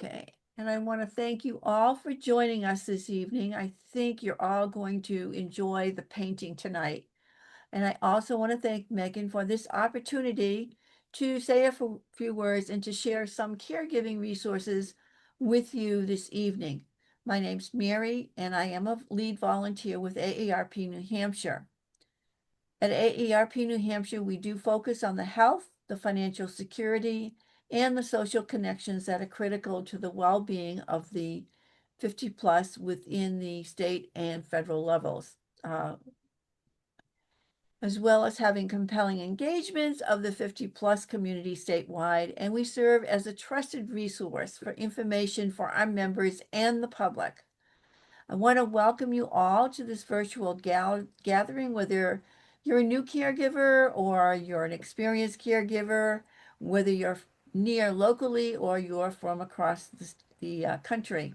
Okay, and I want to thank you all for joining us this evening. I think you're all going to enjoy the painting tonight. And I also want to thank Megan for this opportunity to say a few words and to share some caregiving resources with you this evening. My name's Mary, and I am a lead volunteer with AARP New Hampshire. At AARP New Hampshire, we do focus on the health, the financial security, and the social connections that are critical to the well-being of the 50 plus within the state and federal levels, as well as having compelling engagements of the 50 plus community statewide. And we serve as a trusted resource for information for our members and the public. I want to welcome you all to this virtual gathering, whether you're a new caregiver or you're an experienced caregiver, whether you're near locally or you're from across the country.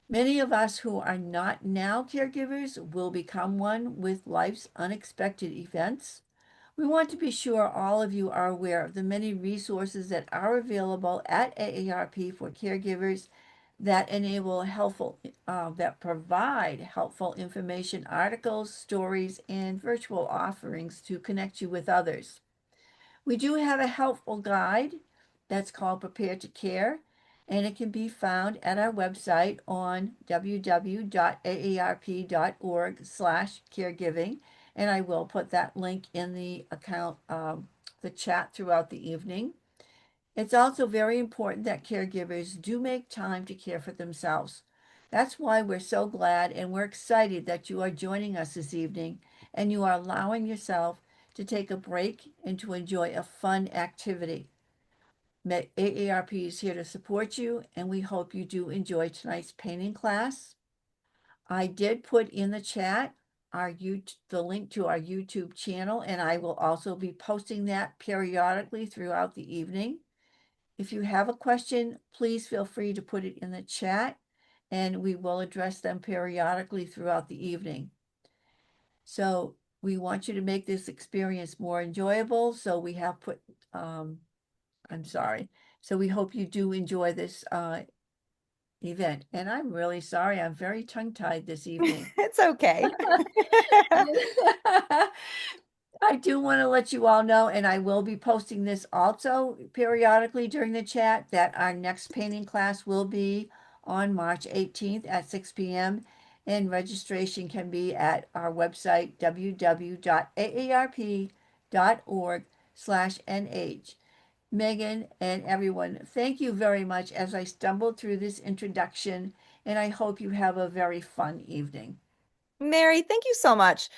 Many of us who are not now caregivers will become one with life's unexpected events. We want to be sure all of you are aware of the many resources that are available at AARP for caregivers that that provide helpful information, articles, stories, and virtual offerings to connect you with others. We do have a helpful guide that's called Prepare to Care, and it can be found at our website on www.aarp.org/caregiving. And I will put that link in the chat throughout the evening. It's also very important that caregivers do make time to care for themselves. That's why we're so glad and we're excited that you are joining us this evening and you are allowing yourself to take a break and to enjoy a fun activity. AARP is here to support you, and we hope you do enjoy tonight's painting class. I did put in the chat the link to our YouTube channel, and I will also be posting that periodically throughout the evening. If you have a question, please feel free to put it in the chat, and we will address them periodically throughout the evening. So we want you to make this experience more enjoyable. So we have put, I'm sorry. So we hope you do enjoy this event. And I'm really sorry. I'm very tongue-tied this evening. It's okay. I do want to let you all know, and I will be posting this also periodically during the chat, that our next painting class will be on March 18th at 6 p.m. And registration can be at our website, www.aarp.org/nh. Megan and everyone, thank you very much as I stumbled through this introduction, and I hope you have a very fun evening. Mary, thank you so much.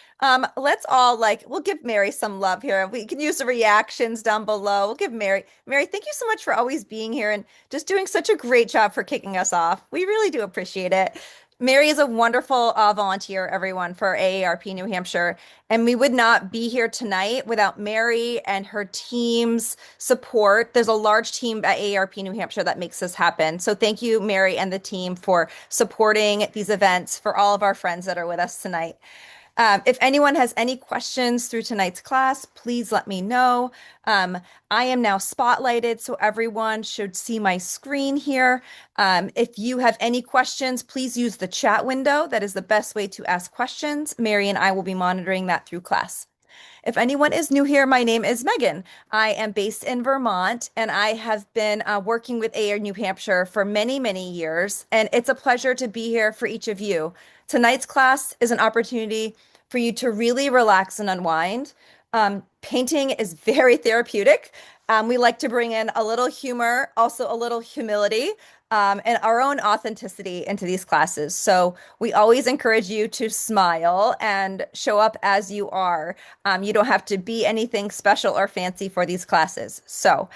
Let's all we'll give Mary some love here. We can use the reactions down below. We'll give Mary, thank you so much for always being here and just doing such a great job for kicking us off. We really do appreciate it. Mary is a wonderful volunteer, everyone, for AARP New Hampshire. And we would not be here tonight without Mary and her team's support. There's a large team at AARP New Hampshire that makes this happen. So thank you, Mary and the team, for supporting these events for all of our friends that are with us tonight. If anyone has any questions through tonight's class, please let me know. I am now spotlighted, so everyone should see my screen here. If you have any questions, please use the chat window. That is the best way to ask questions. Mary and I will be monitoring that through class. If anyone is new here, my name is Megan. I am based in Vermont, and I have been working with AAR New Hampshire for many, many years, and it's a pleasure to be here for each of you. Tonight's class is an opportunity for you to really relax and unwind. Painting is very therapeutic. We like to bring in a little humor, also a little humility, and our own authenticity into these classes. So we always encourage you to smile and show up as you are. You don't have to be anything special or fancy for these classes. So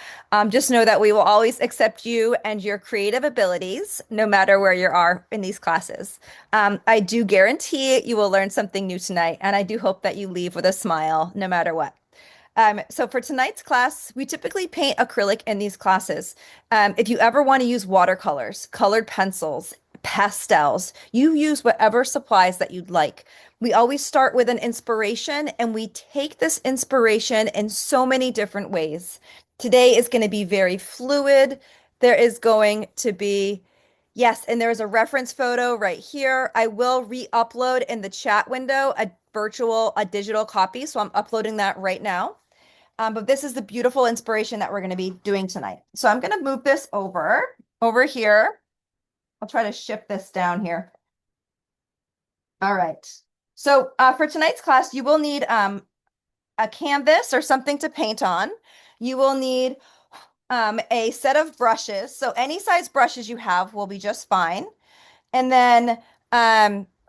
just know that we will always accept you and your creative abilities, no matter where you are in these classes. I do guarantee you will learn something new tonight, and I do hope that you leave with a smile, no matter what. So for tonight's class, we typically paint acrylic in these classes. If you ever want to use watercolors, colored pencils, pastels, you use whatever supplies that you'd like. We always start with an inspiration, and we take this inspiration in so many different ways. Today is going to be very fluid, There is going to be, yes, and there's a reference photo right here. I will re-upload in the chat window a digital copy. So I'm uploading that right now. But this is the beautiful inspiration that we're going to be doing tonight. So I'm going to move this over here. I'll try to shift this down here. All right. So for tonight's class, you will need a canvas or something to paint on. You will need a set of brushes. So any size brushes you have will be just fine. And then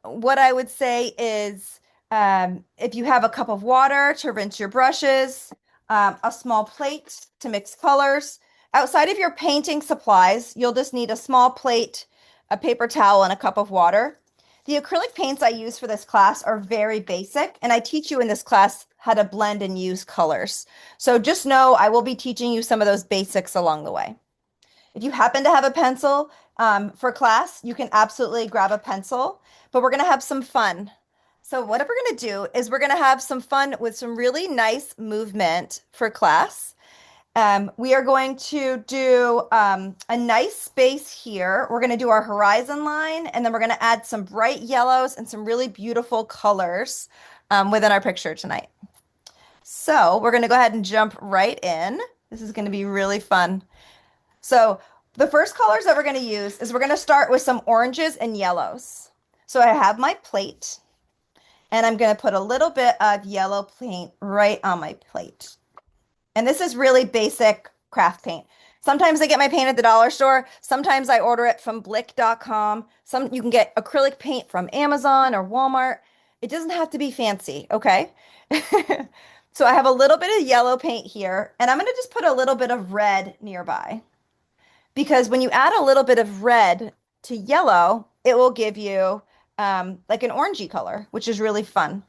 what I would say is if you have a cup of water to rinse your brushes, a small plate to mix colors. Outside of your painting supplies, you'll just need a small plate, a paper towel, and a cup of water. The acrylic paints I use for this class are very basic, and I teach you in this class how to blend and use colors. So just know I will be teaching you some of those basics along the way. If you happen to have a pencil for class, you can absolutely grab a pencil, but we're going to have some fun. So what we're going to do is we're going to have some fun with some really nice movement for class. We are going to do a nice space here. We're going to do our horizon line, and then we're going to add some bright yellows and some really beautiful colors within our picture tonight. So we're going to go ahead and jump right in. This is going to be really fun. So the first colors that we're going to use is we're going to start with some oranges and yellows. So I have my plate, and I'm going to put a little bit of yellow paint right on my plate. And this is really basic craft paint. Sometimes I get my paint at the dollar store. Sometimes I order it from blick.com. You can get acrylic paint from Amazon or Walmart. It doesn't have to be fancy, okay? So I have a little bit of yellow paint here, and I'm going to just put a little bit of red nearby. Because when you add a little bit of red to yellow, it will give you like an orangey color, which is really fun.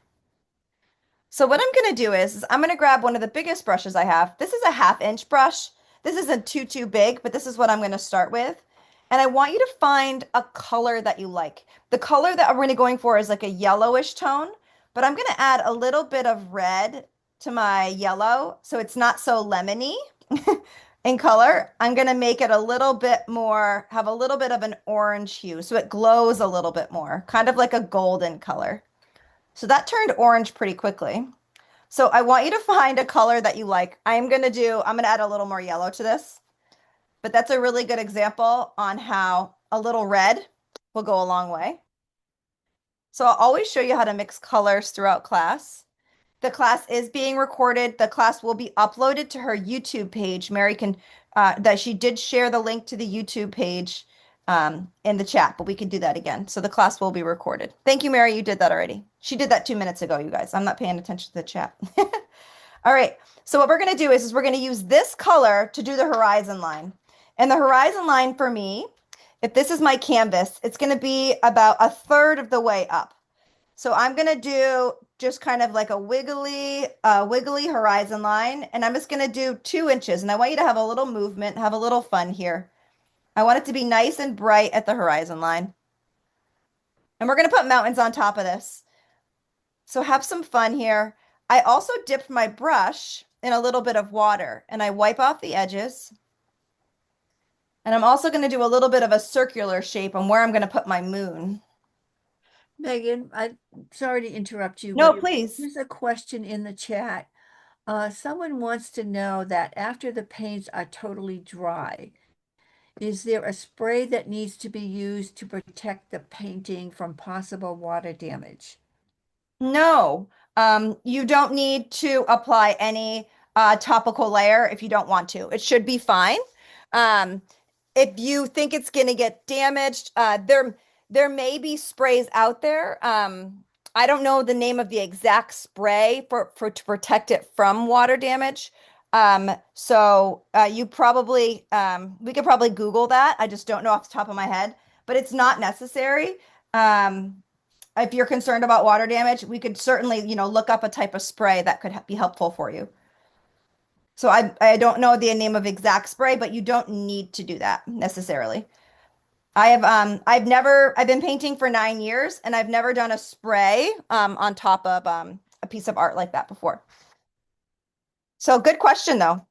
So what I'm going to do is I'm going to grab one of the biggest brushes I have. This is a 1/2 inch brush. This isn't too big, but this is what I'm going to start with. And I want you to find a color that you like. The color that we're going to going for is like a yellowish tone, but I'm going to add a little bit of red to my yellow so it's not so lemony in color. I'm going to make it a little bit more, have a little bit of an orange hue so it glows a little bit more, kind of like a golden color. So that turned orange pretty quickly. So I want you to find a color that you like. I'm going to add a little more yellow to this, but that's a really good example on how a little red will go a long way. So I'll always show you how to mix colors throughout class. The class is being recorded. The class will be uploaded to her YouTube page. Mary can, that she did share the link to the YouTube page in the chat, but we can do that again. So the class will be recorded. Thank you, Mary. You did that already. She did that 2 minutes ago, you guys. I'm not paying attention to the chat. All right. So what we're going to do is we're going to use this color to do the horizon line. And the horizon line for me, if this is my canvas, it's going to be about 1/3 of the way up. So I'm going to do just kind of like a wiggly horizon line. And I'm just going to do 2 inches. And I want you to have a little movement, have a little fun here. I want it to be nice and bright at the horizon line. And we're going to put mountains on top of this. So have some fun here. I also dipped my brush in a little bit of water and I wipe off the edges. And I'm also going to do a little bit of a circular shape on where I'm going to put my moon. Megan, I'm sorry to interrupt you, No, but please. here's a question in the chat. Someone wants to know that after the paints are totally dry, is there a spray that needs to be used to protect the painting from possible water damage? No, you don't need to apply any topical layer if you don't want to. It should be fine. Um, if you think it's going to get damaged, there may be sprays out there. I don't know the name of the exact spray for to protect it from water damage. So you probably we could probably Google that. I just don't know off the top of my head, but it's not necessary. If you're concerned about water damage, we could certainly, look up a type of spray that could be helpful for you. So I don't know the name of exact spray, but you don't need to do that necessarily. I've been painting for 9 years and I've never done a spray on top of a piece of art like that before. So good question though.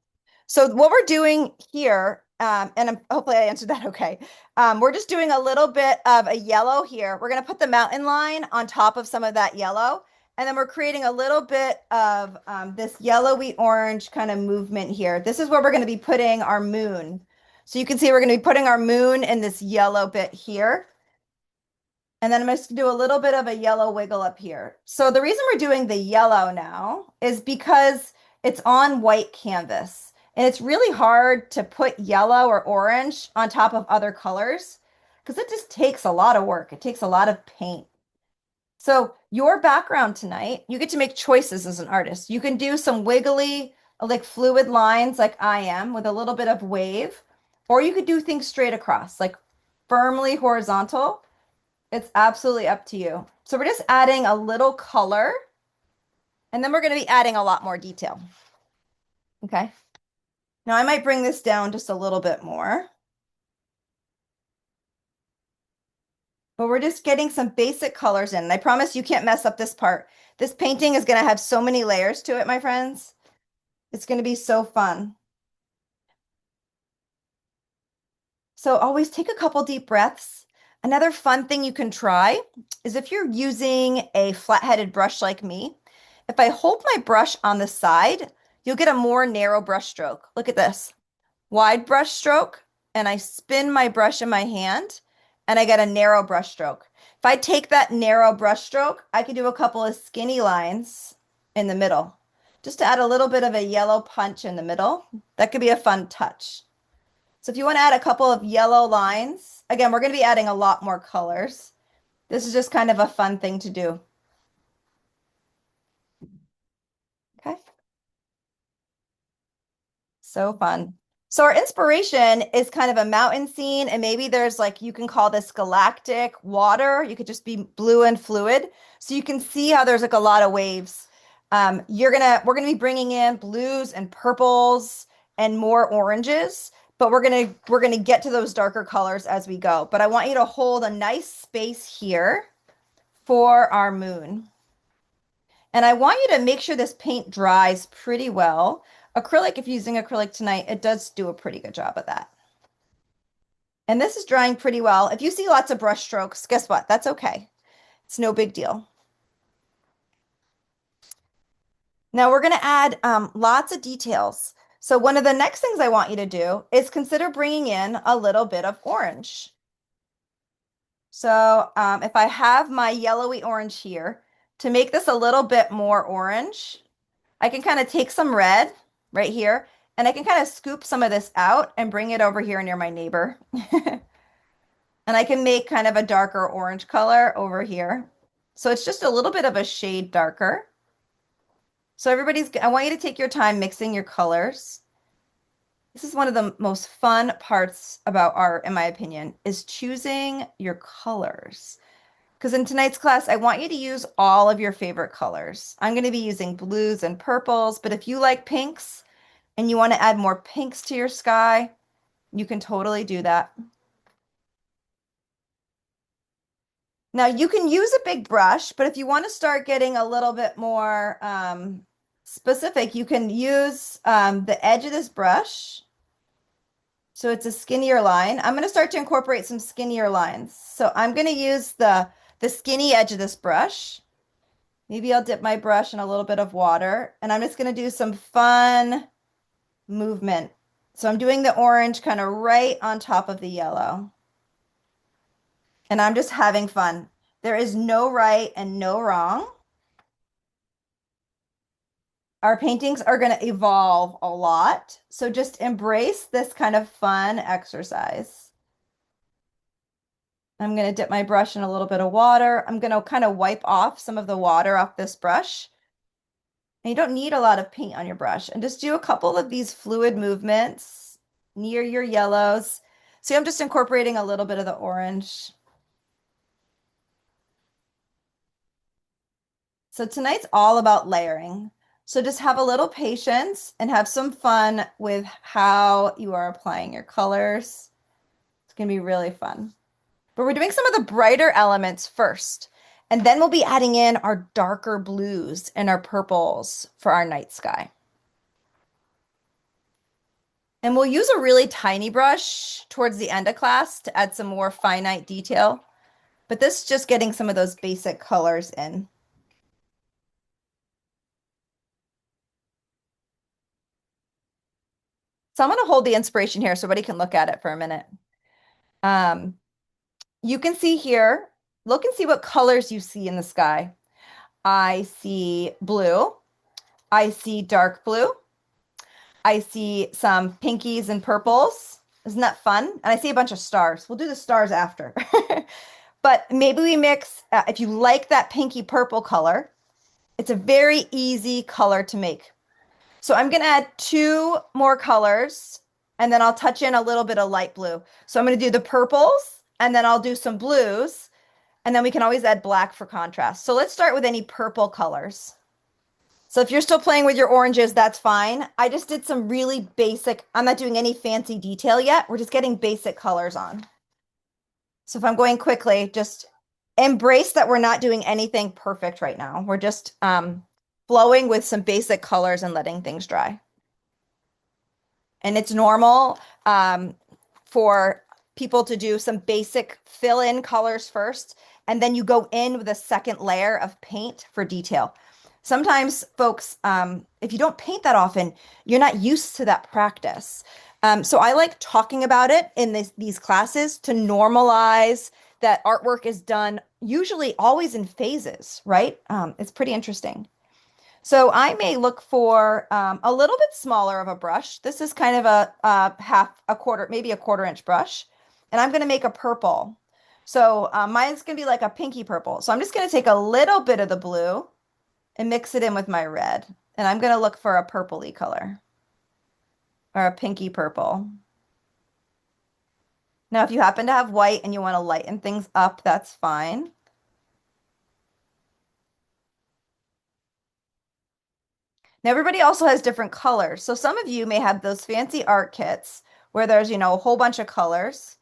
So what we're doing here hopefully I answered that okay. We're just doing a little bit of a yellow here. We're going to put the mountain line on top of some of that yellow. And then we're creating a little bit of this yellowy orange kind of movement here. This is where we're going to be putting our moon. So you can see we're going to be putting our moon in this yellow bit here. And then I'm just gonna do a little bit of a yellow wiggle up here. So the reason we're doing the yellow now is because it's on white canvas. And it's really hard to put yellow or orange on top of other colors because it just takes a lot of work. It takes a lot of paint. So your background tonight, you get to make choices as an artist. You can do some wiggly, like fluid lines like I am with a little bit of wave, or you could do things straight across, like firmly horizontal. It's absolutely up to you. So we're just adding a little color, and then we're going to be adding a lot more detail. Okay. Now I might bring this down just a little bit more. But we're just getting some basic colors in. And I promise you can't mess up this part. This painting is going to have so many layers to it, my friends. It's going to be so fun. So always take a couple deep breaths. Another fun thing you can try is if you're using a flat-headed brush like me, if I hold my brush on the side, you'll get a more narrow brush stroke. Look at this. Wide brush stroke, and I spin my brush in my hand, and I get a narrow brush stroke. If I take that narrow brush stroke, I can do a couple of skinny lines in the middle, just to add a little bit of a yellow punch in the middle. That could be a fun touch. So if you want to add a couple of yellow lines, again, we're going to be adding a lot more colors. This is just kind of a fun thing to do. Okay. So fun. So our inspiration is kind of a mountain scene, and maybe there's like, you can call this galactic water. You could just be blue and fluid. So you can see how there's like a lot of waves. We're gonna be bringing in blues and purples and more oranges, but we're gonna get to those darker colors as we go. But I want you to hold a nice space here for our moon. And I want you to make sure this paint dries pretty well. Acrylic, if you're using acrylic tonight, it does do a pretty good job of that. And this is drying pretty well. If you see lots of brush strokes, guess what? That's okay. It's no big deal. Now we're going to add lots of details. So one of the next things I want you to do is consider bringing in a little bit of orange. So if I have my yellowy orange here, to make this a little bit more orange, I can kind of take some red right here, and I can kind of scoop some of this out and bring it over here near my neighbor. And I can make kind of a darker orange color over here. So it's just a little bit of a shade darker. So I want you to take your time mixing your colors. This is one of the most fun parts about art, in my opinion, is choosing your colors. Because in tonight's class, I want you to use all of your favorite colors. I'm going to be using blues and purples, but if you like pinks and you want to add more pinks to your sky, you can totally do that. Now you can use a big brush, but if you want to start getting a little bit more specific, you can use the edge of this brush. So it's a skinnier line. I'm going to start to incorporate some skinnier lines. So I'm going to use the skinny edge of this brush. Maybe I'll dip my brush in a little bit of water, and I'm just going to do some fun movement. So I'm doing the orange kind of right on top of the yellow. And I'm just having fun. There is no right and no wrong. Our paintings are going to evolve a lot. So just embrace this kind of fun exercise. I'm going to dip my brush in a little bit of water. I'm going to kind of wipe off some of the water off this brush. And you don't need a lot of paint on your brush. And just do a couple of these fluid movements near your yellows. See, I'm just incorporating a little bit of the orange. So tonight's all about layering. So just have a little patience and have some fun with how you are applying your colors. It's going to be really fun. But we're doing some of the brighter elements first. And then we'll be adding in our darker blues and our purples for our night sky. And we'll use a really tiny brush towards the end of class to add some more finite detail. But this is just getting some of those basic colors in. So I'm going to hold the inspiration here so everybody can look at it for a minute. Um, you can see here, look and see what colors you see in the sky. I see blue. I see dark blue. I see some pinkies and purples. Isn't that fun? And I see a bunch of stars. We'll do the stars after. But maybe we mix, if you like that pinky purple color, it's a very easy color to make. So I'm going to add two more colors and then I'll touch in a little bit of light blue. So I'm going to do the purples and then I'll do some blues and then we can always add black for contrast. So let's start with any purple colors. So if you're still playing with your oranges, that's fine. I just did some really basic, I'm not doing any fancy detail yet. We're just getting basic colors on. So if I'm going quickly, just embrace that we're not doing anything perfect right now. We're just flowing with some basic colors and letting things dry. And it's normal for people to do some basic fill-in colors first, and then you go in with a second layer of paint for detail. Sometimes folks, if you don't paint that often, you're not used to that practice. So I like talking about it in these classes to normalize that artwork is done usually always in phases, right? It's pretty interesting. So I may look for a little bit smaller of a brush. This is kind of a half, a quarter, maybe a quarter-inch brush. And I'm going to make a purple. So mine's going to be like a pinky purple. So I'm just going to take a little bit of the blue and mix it in with my red. And I'm going to look for a purpley color or a pinky purple. Now, if you happen to have white and you want to lighten things up, that's fine. Now, everybody also has different colors. So some of you may have those fancy art kits where there's, a whole bunch of colors.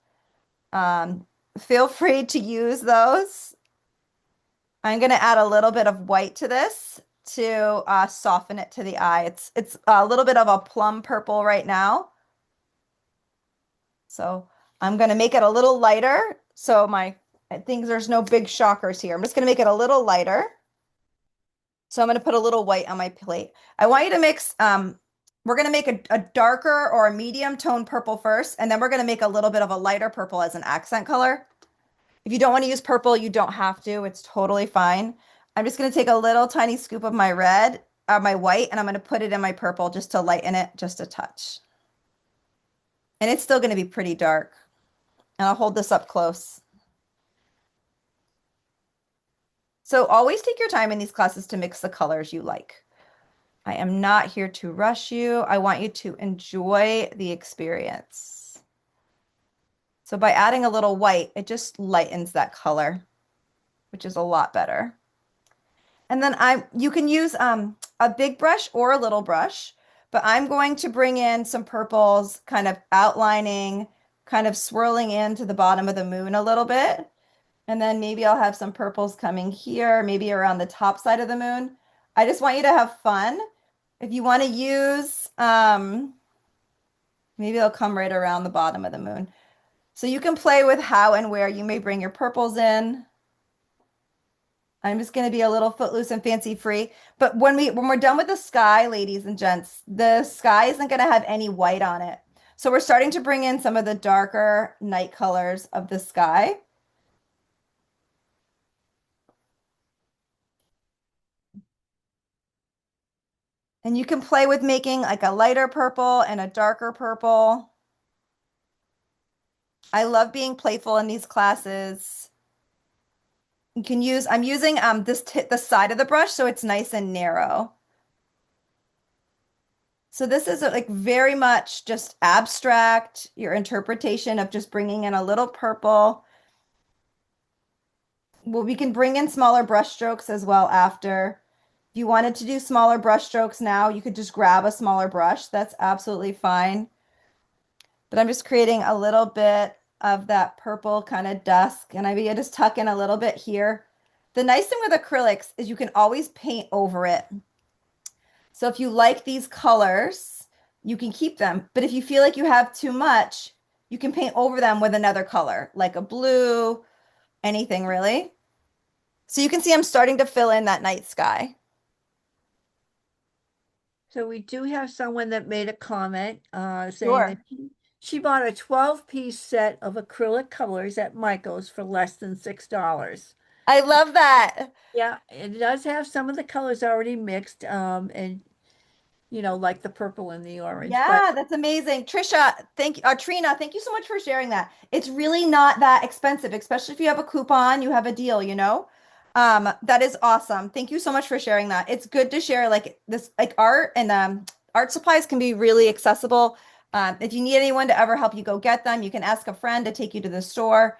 Feel free to use those. I'm going to add a little bit of white to this to soften it to the eye. It's a little bit of a plum purple right now. So I'm going to make it a little lighter. So I think there's no big shockers here. I'm just going to make it a little lighter. So I'm going to put a little white on my plate. I want you to mix, we're going to make a darker or a medium tone purple first, and then we're going to make a little bit of a lighter purple as an accent color. If you don't want to use purple, you don't have to. It's totally fine. I'm just going to take a little tiny scoop of my red, my white, and I'm going to put it in my purple just to lighten it just a touch. And it's still going to be pretty dark. And I'll hold this up close. So always take your time in these classes to mix the colors you like. I am not here to rush you. I want you to enjoy the experience. So by adding a little white, it just lightens that color, which is a lot better. And then you can use a big brush or a little brush, but I'm going to bring in some purples, kind of outlining, kind of swirling into the bottom of the moon a little bit. And then maybe I'll have some purples coming here, maybe around the top side of the moon. I just want you to have fun. If you want to use, maybe it'll come right around the bottom of the moon. So you can play with how and where you may bring your purples in. I'm just going to be a little footloose and fancy free. But when we're done with the sky, ladies and gents, the sky isn't going to have any white on it. So we're starting to bring in some of the darker night colors of the sky. And you can play with making like a lighter purple and a darker purple. I love being playful in these classes. You can use, I'm using the side of the brush so it's nice and narrow. So this is like very much just abstract, your interpretation of just bringing in a little purple. Well, we can bring in smaller brush strokes as well after. If you wanted to do smaller brush strokes now, you could just grab a smaller brush. That's absolutely fine. But I'm just creating a little bit of that purple kind of dusk. And I just tuck in a little bit here. The nice thing with acrylics is you can always paint over it. So if you like these colors, you can keep them. But if you feel like you have too much, you can paint over them with another color, like a blue, anything really. So you can see I'm starting to fill in that night sky. So we do have someone that made a comment saying that Sure. she bought a 12-piece set of acrylic colors at Michael's for less than $6. I love that. Yeah, it does have some of the colors already mixed, and like the purple and the orange. But Yeah, that's amazing. Trisha, thank you. Trina, thank you so much for sharing that. It's really not that expensive, especially if you have a coupon, you have a deal, you know? That is awesome. Thank you so much for sharing that. It's good to share like this, like art and art supplies can be really accessible. If you need anyone to ever help you go get them, you can ask a friend to take you to the store.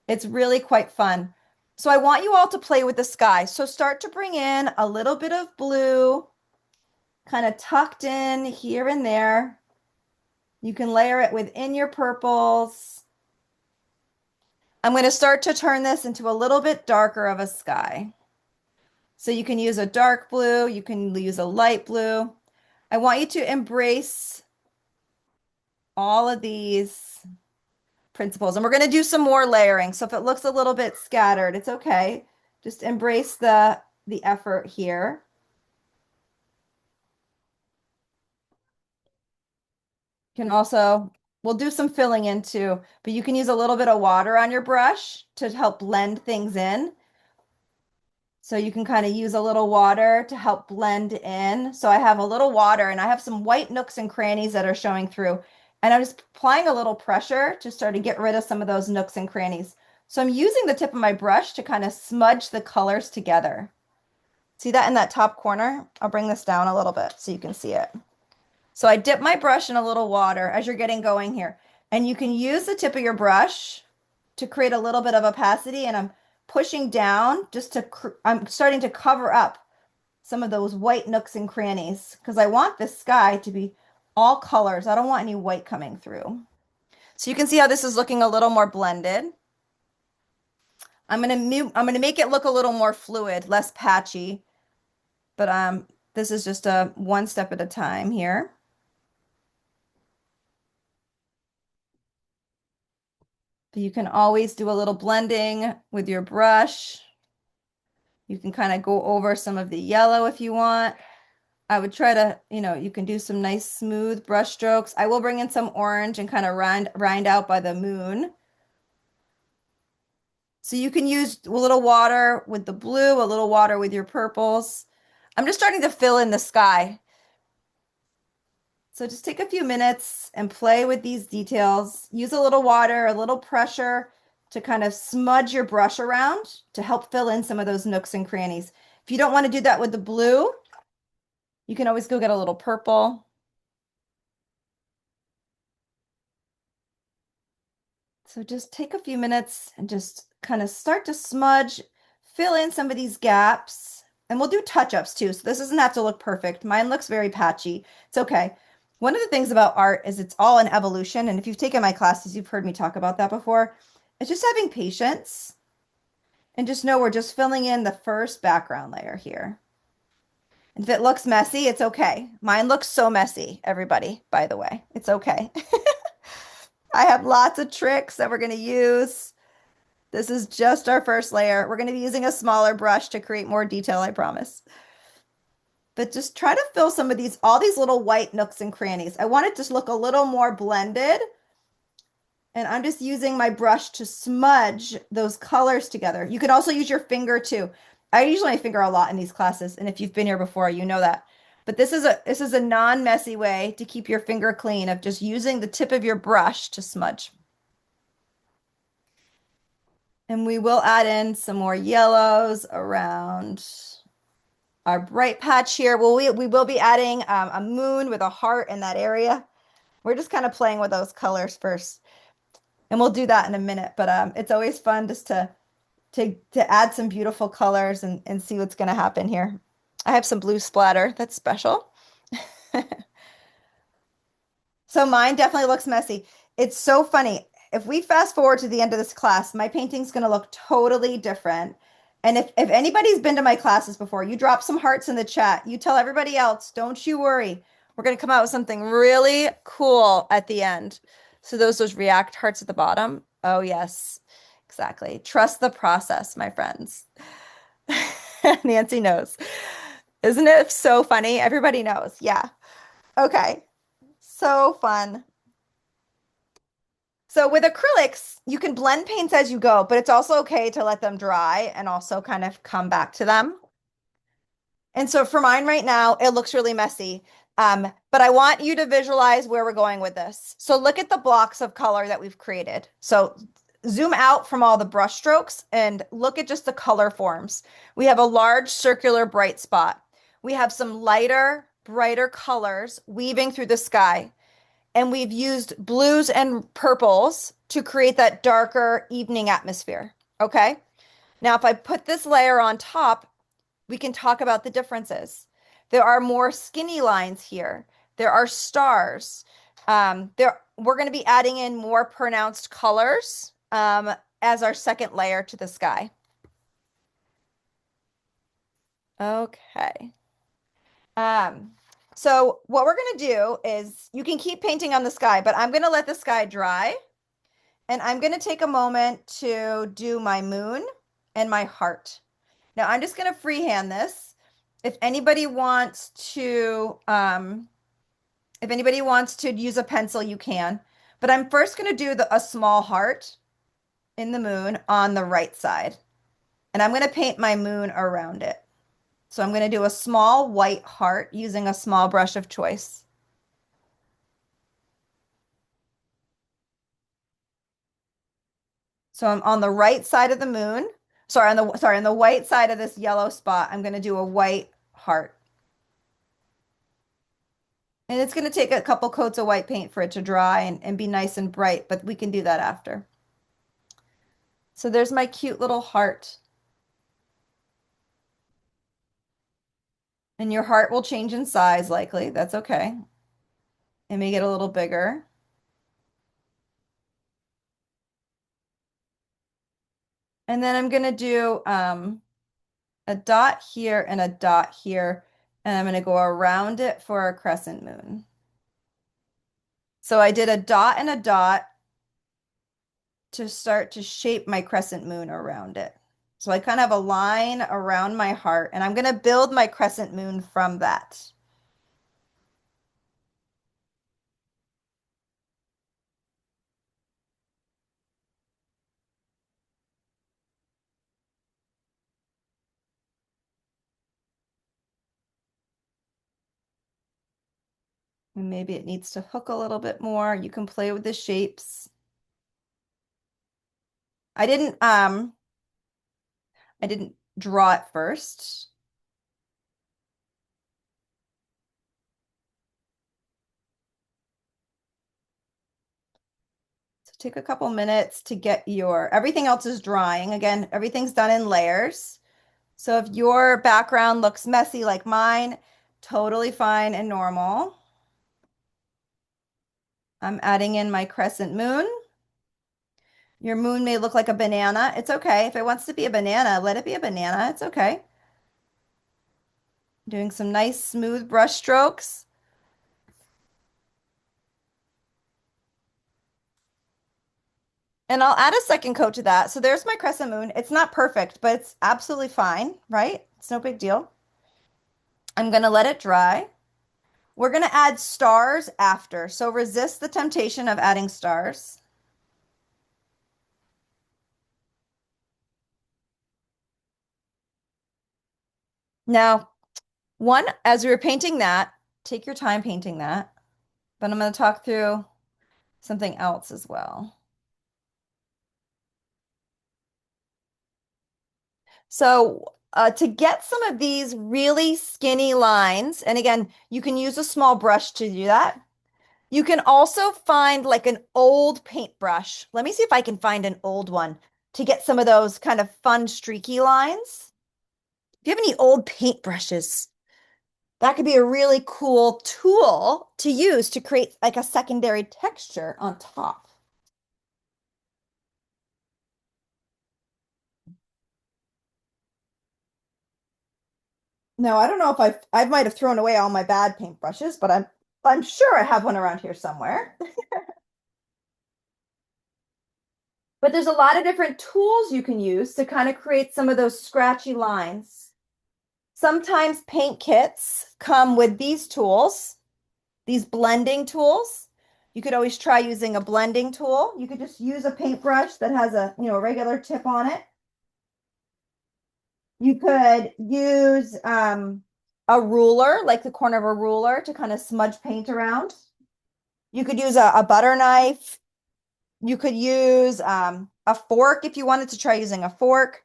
It's really quite fun. So I want you all to play with the sky. So start to bring in a little bit of blue, kind of tucked in here and there. You can layer it within your purples. I'm going to start to turn this into a little bit darker of a sky. So you can use a dark blue, you can use a light blue. I want you to embrace all of these principles. And we're going to do some more layering. So if it looks a little bit scattered, it's okay. Just embrace the effort here. You can also, we'll do some filling in too, but you can use a little bit of water on your brush to help blend things in. So you can kind of use a little water to help blend in. So I have a little water and I have some white nooks and crannies that are showing through. And I'm just applying a little pressure to start to get rid of some of those nooks and crannies. So I'm using the tip of my brush to kind of smudge the colors together. See that in that top corner? I'll bring this down a little bit so you can see it. So I dip my brush in a little water as you're getting going here. And you can use the tip of your brush to create a little bit of opacity. And I'm pushing down just to, I'm starting to cover up some of those white nooks and crannies because I want this sky to be all colors. I don't want any white coming through. So you can see how this is looking a little more blended. I'm gonna make it look a little more fluid, less patchy, but this is just a one step at a time here. But you can always do a little blending with your brush. You can kind of go over some of the yellow if you want. I would try to, you can do some nice smooth brush strokes. I will bring in some orange and kind of rind out by the moon. So you can use a little water with the blue, a little water with your purples. I'm just starting to fill in the sky. So just take a few minutes and play with these details. Use a little water, a little pressure to kind of smudge your brush around to help fill in some of those nooks and crannies. If you don't want to do that with the blue, you can always go get a little purple. So just take a few minutes and just kind of start to smudge, fill in some of these gaps, and we'll do touch-ups too. So this doesn't have to look perfect. Mine looks very patchy. It's okay. One of the things about art is it's all an evolution. And if you've taken my classes, you've heard me talk about that before. It's just having patience and just know we're just filling in the first background layer here. And if it looks messy, it's okay. Mine looks so messy, everybody, by the way. It's okay. I have lots of tricks that we're going to use. This is just our first layer. We're going to be using a smaller brush to create more detail, I promise. But just try to fill some of these, all these little white nooks and crannies. I want it to look a little more blended. And I'm just using my brush to smudge those colors together. You can also use your finger too. I use my finger a lot in these classes, and if you've been here before, you know that. But this is a non-messy way to keep your finger clean of just using the tip of your brush to smudge. And we will add in some more yellows around our bright patch here. We will be adding a moon with a heart in that area. We're just kind of playing with those colors first. And we'll do that in a minute, but it's always fun just to add some beautiful colors and see what's going to happen here. I have some blue splatter. That's special. So mine definitely looks messy. It's so funny. If we fast forward to the end of this class, my painting's going to look totally different. And if anybody's been to my classes before, you drop some hearts in the chat. You tell everybody else, don't you worry. we're going to come out with something really cool at the end. So those react hearts at the bottom. Oh, yes, exactly. Trust the process, my friends. Nancy knows. Isn't it so funny? Everybody knows. Yeah. Okay. So fun. So with acrylics, you can blend paints as you go, but it's also okay to let them dry and also kind of come back to them. And so for mine right now, it looks really messy. But I want you to visualize where we're going with this. So look at the blocks of color that we've created. So zoom out from all the brush strokes and look at just the color forms. We have a large circular bright spot. We have some lighter, brighter colors weaving through the sky. And we've used blues and purples to create that darker evening atmosphere. Okay. Now, if I put this layer on top, we can talk about the differences. There are more skinny lines here. There are stars. We're going to be adding in more pronounced colors as our second layer to the sky. Okay. Um, so what we're going to do is you can keep painting on the sky, but I'm going to let the sky dry. And I'm going to take a moment to do my moon and my heart. Now I'm just going to freehand this. If anybody wants to, use a pencil, you can. But I'm first going to do a small heart in the moon on the right side. And I'm going to paint my moon around it. So I'm going to do a small white heart using a small brush of choice. So I'm on the right side of the moon. On the white side of this yellow spot, I'm going to do a white heart. And it's going to take a couple coats of white paint for it to dry and be nice and bright, but we can do that after. So there's my cute little heart. And your heart will change in size likely. That's okay. It may get a little bigger. And then I'm going to do a dot here and a dot here. And I'm going to go around it for a crescent moon. So I did a dot and a dot to start to shape my crescent moon around it. So I kind of have a line around my heart, and I'm going to build my crescent moon from that. And maybe it needs to hook a little bit more. You can play with the shapes. I didn't draw it first. So take a couple minutes to get everything else is drying. Again, everything's done in layers. So if your background looks messy like mine, totally fine and normal. I'm adding in my crescent moon. Your moon may look like a banana. It's okay. If it wants to be a banana, let it be a banana. It's okay. Doing some nice smooth brush strokes. And I'll add a second coat to that. So there's my crescent moon. It's not perfect, but it's absolutely fine, right? It's no big deal. I'm going to let it dry. We're going to add stars after. So resist the temptation of adding stars. Now, as we were painting that, take your time painting that, but I'm going to talk through something else as well. So to get some of these really skinny lines, and again, you can use a small brush to do that. You can also find like an old paintbrush. Let me see if I can find an old one to get some of those kind of fun streaky lines. If you have any old paintbrushes, that could be a really cool tool to use to create like a secondary texture on top. Now, I don't know if I might have thrown away all my bad paintbrushes, but I'm sure I have one around here somewhere. But there's a lot of different tools you can use to kind of create some of those scratchy lines. Sometimes paint kits come with these tools, these blending tools. You could always try using a blending tool. You could just use a paintbrush that has a regular tip on it. You could use a ruler, like the corner of a ruler, to kind of smudge paint around. You could use a butter knife. You could use a fork if you wanted to try using a fork.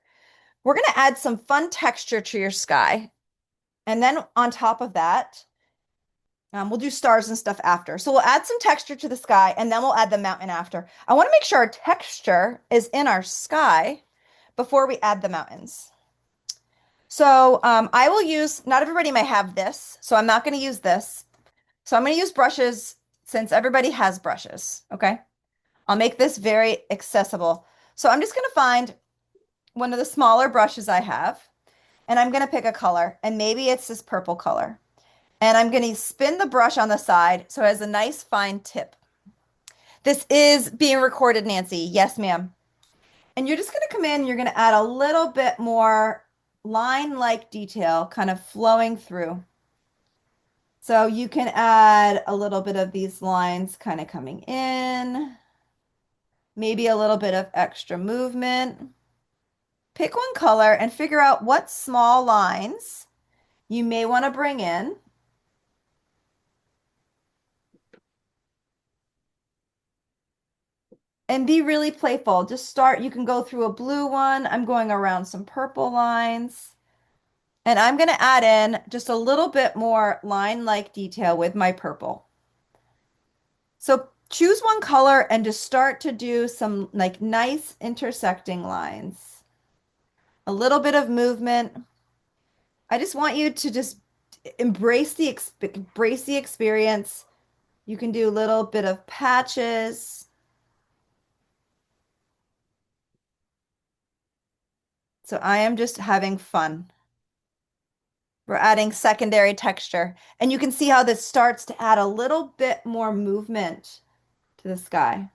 We're going to add some fun texture to your sky. And then on top of that, we'll do stars and stuff after. So we'll add some texture to the sky and then we'll add the mountain after. I want to make sure our texture is in our sky before we add the mountains. So I will use, not everybody may have this, so I'm not going to use this. So I'm going to use brushes since everybody has brushes. Okay. I'll make this very accessible. So I'm just going to find one of the smaller brushes I have, and I'm going to pick a color, and maybe it's this purple color. And I'm going to spin the brush on the side so it has a nice fine tip. This is being recorded, Nancy. Yes, ma'am. And you're just going to come in, you're going to add a little bit more line-like detail kind of flowing through. So you can add a little bit of these lines kind of coming in, maybe a little bit of extra movement. Pick one color and figure out what small lines you may want to bring in. And be really playful. Just start, you can go through a blue one. I'm going around some purple lines. And I'm going to add in just a little bit more line-like detail with my purple. So choose one color and just start to do some like nice intersecting lines. A little bit of movement. I just want you to just embrace the experience. You can do a little bit of patches. So I am just having fun. We're adding secondary texture. And you can see how this starts to add a little bit more movement to the sky.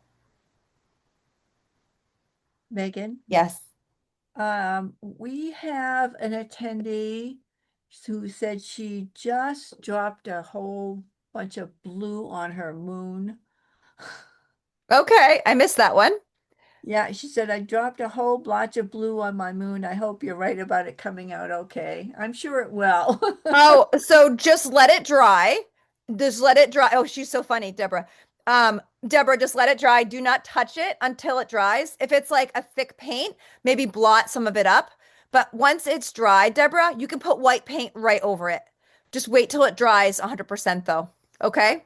Megan, Yes. we have an attendee who said she just dropped a whole bunch of blue on her moon. Okay, I missed that one. Yeah, she said, I dropped a whole blotch of blue on my moon. I hope you're right about it coming out okay. I'm sure it will. Oh, so just let it dry. Just let it dry. Oh, she's so funny, Deborah. Deborah, just let it dry. Do not touch it until it dries. If it's like a thick paint, maybe blot some of it up. But once it's dry, Deborah, you can put white paint right over it. Just wait till it dries 100% though. Okay?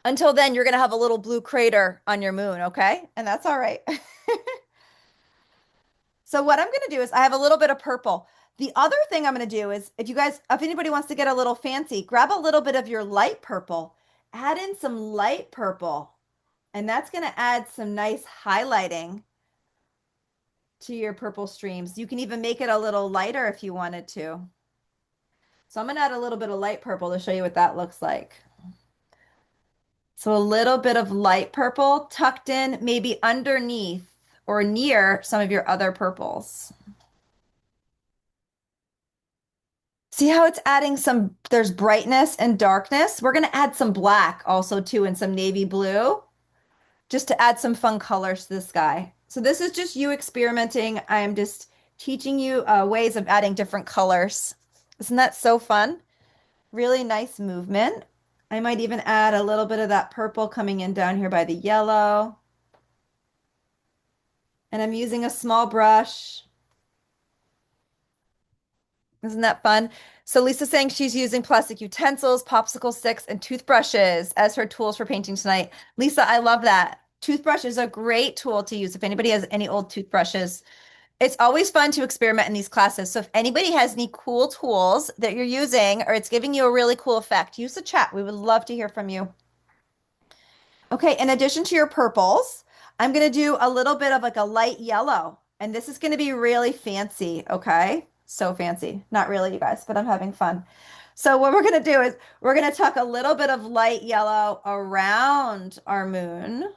Until then, you're gonna have a little blue crater on your moon, okay? And that's all right. So what I'm gonna do is I have a little bit of purple. The other thing I'm gonna do is if anybody wants to get a little fancy, grab a little bit of your light purple, add in some light purple, and that's gonna add some nice highlighting to your purple streams. You can even make it a little lighter if you wanted to. So I'm gonna add a little bit of light purple to show you what that looks like. So a little bit of light purple tucked in, maybe underneath or near some of your other purples. See how it's adding there's brightness and darkness. We're going to add some black also too and some navy blue just to add some fun colors to the sky. So this is just you experimenting. I'm just teaching you ways of adding different colors. Isn't that so fun? Really nice movement. I might even add a little bit of that purple coming in down here by the yellow. And I'm using a small brush. Isn't that fun? So Lisa's saying she's using plastic utensils, popsicle sticks, and toothbrushes as her tools for painting tonight. Lisa, I love that. Toothbrush is a great tool to use if anybody has any old toothbrushes. It's always fun to experiment in these classes. So if anybody has any cool tools that you're using or it's giving you a really cool effect, use the chat. We would love to hear from you. Okay, in addition to your purples, I'm going to do a little bit of like a light yellow. And this is going to be really fancy, okay? So fancy. Not really, you guys, but I'm having fun. So what we're going to do is we're going to tuck a little bit of light yellow around our moon.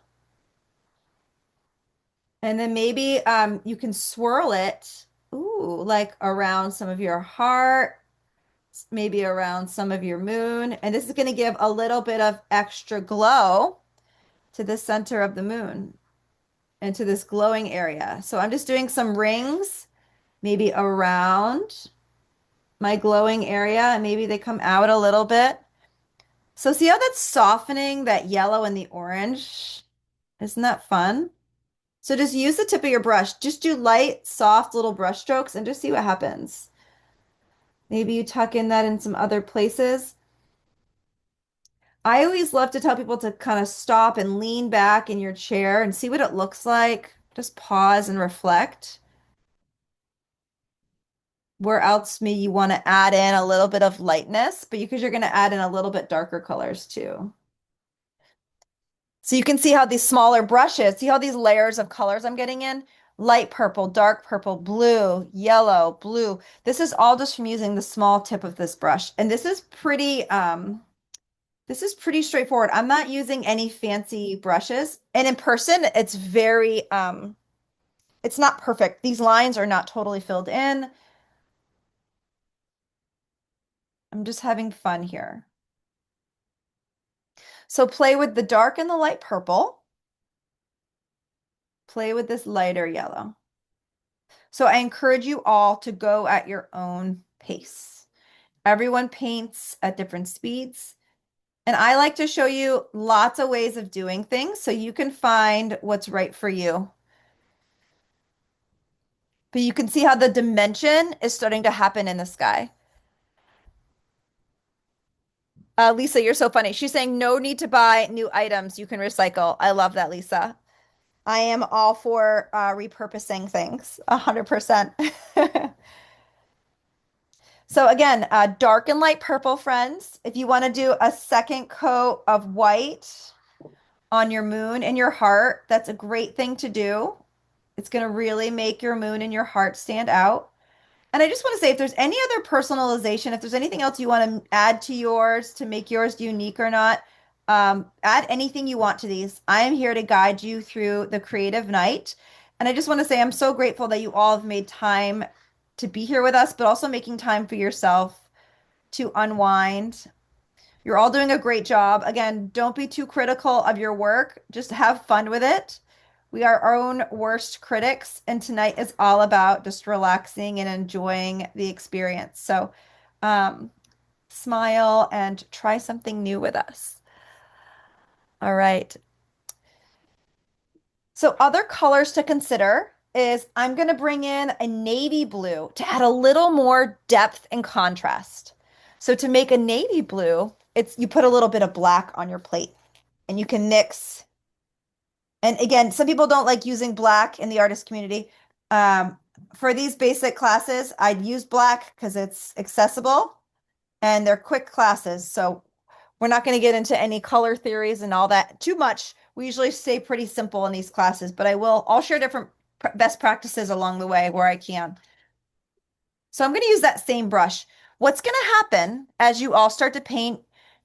And then maybe you can swirl it, ooh, like around some of your heart, maybe around some of your moon. And this is going to give a little bit of extra glow to the center of the moon and to this glowing area. So I'm just doing some rings, maybe around my glowing area, and maybe they come out a little bit. So see how that's softening that yellow and the orange? Isn't that fun? So just use the tip of your brush. Just do light, soft little brush strokes and just see what happens. Maybe you tuck in that in some other places. I always love to tell people to kind of stop and lean back in your chair and see what it looks like. Just pause and reflect. Where else may you want to add in a little bit of lightness, but because you're going to add in a little bit darker colors too. So you can see how these smaller brushes, see how these layers of colors I'm getting in? Light purple, dark purple, blue, yellow, blue. This is all just from using the small tip of this brush. And this is pretty straightforward. I'm not using any fancy brushes. And in person, it's very it's not perfect. These lines are not totally filled in. I'm just having fun here. So play with the dark and the light purple. Play with this lighter yellow. So I encourage you all to go at your own pace. Everyone paints at different speeds. And I like to show you lots of ways of doing things so you can find what's right for you. But you can see how the dimension is starting to happen in the sky. Lisa, you're so funny. She's saying no need to buy new items. You can recycle. I love that, Lisa. I am all for repurposing things, 100%. So again, dark and light purple, friends. If you want to do a second coat of white on your moon and your heart, that's a great thing to do. It's going to really make your moon and your heart stand out. And I just want to say, if there's any other personalization, if there's anything else you want to add to yours to make yours unique or not, add anything you want to these. I am here to guide you through the creative night. And I just want to say, I'm so grateful that you all have made time to be here with us, but also making time for yourself to unwind. You're all doing a great job. Again, don't be too critical of your work. Just have fun with it. We are our own worst critics, and tonight is all about just relaxing and enjoying the experience. So, um, smile and try something new with us. All right. So, other colors to consider is I'm going to bring in a navy blue to add a little more depth and contrast. So, to make a navy blue, it's you put a little bit of black on your plate and you can mix. And again, some people don't like using black in the artist community. Um, for these basic classes, I'd use black because it's accessible and they're quick classes. So we're not going to get into any color theories and all that too much. We usually stay pretty simple in these classes, but I'll share different best practices along the way where I can. So I'm going to use that same brush. What's going to happen as you all start to paint,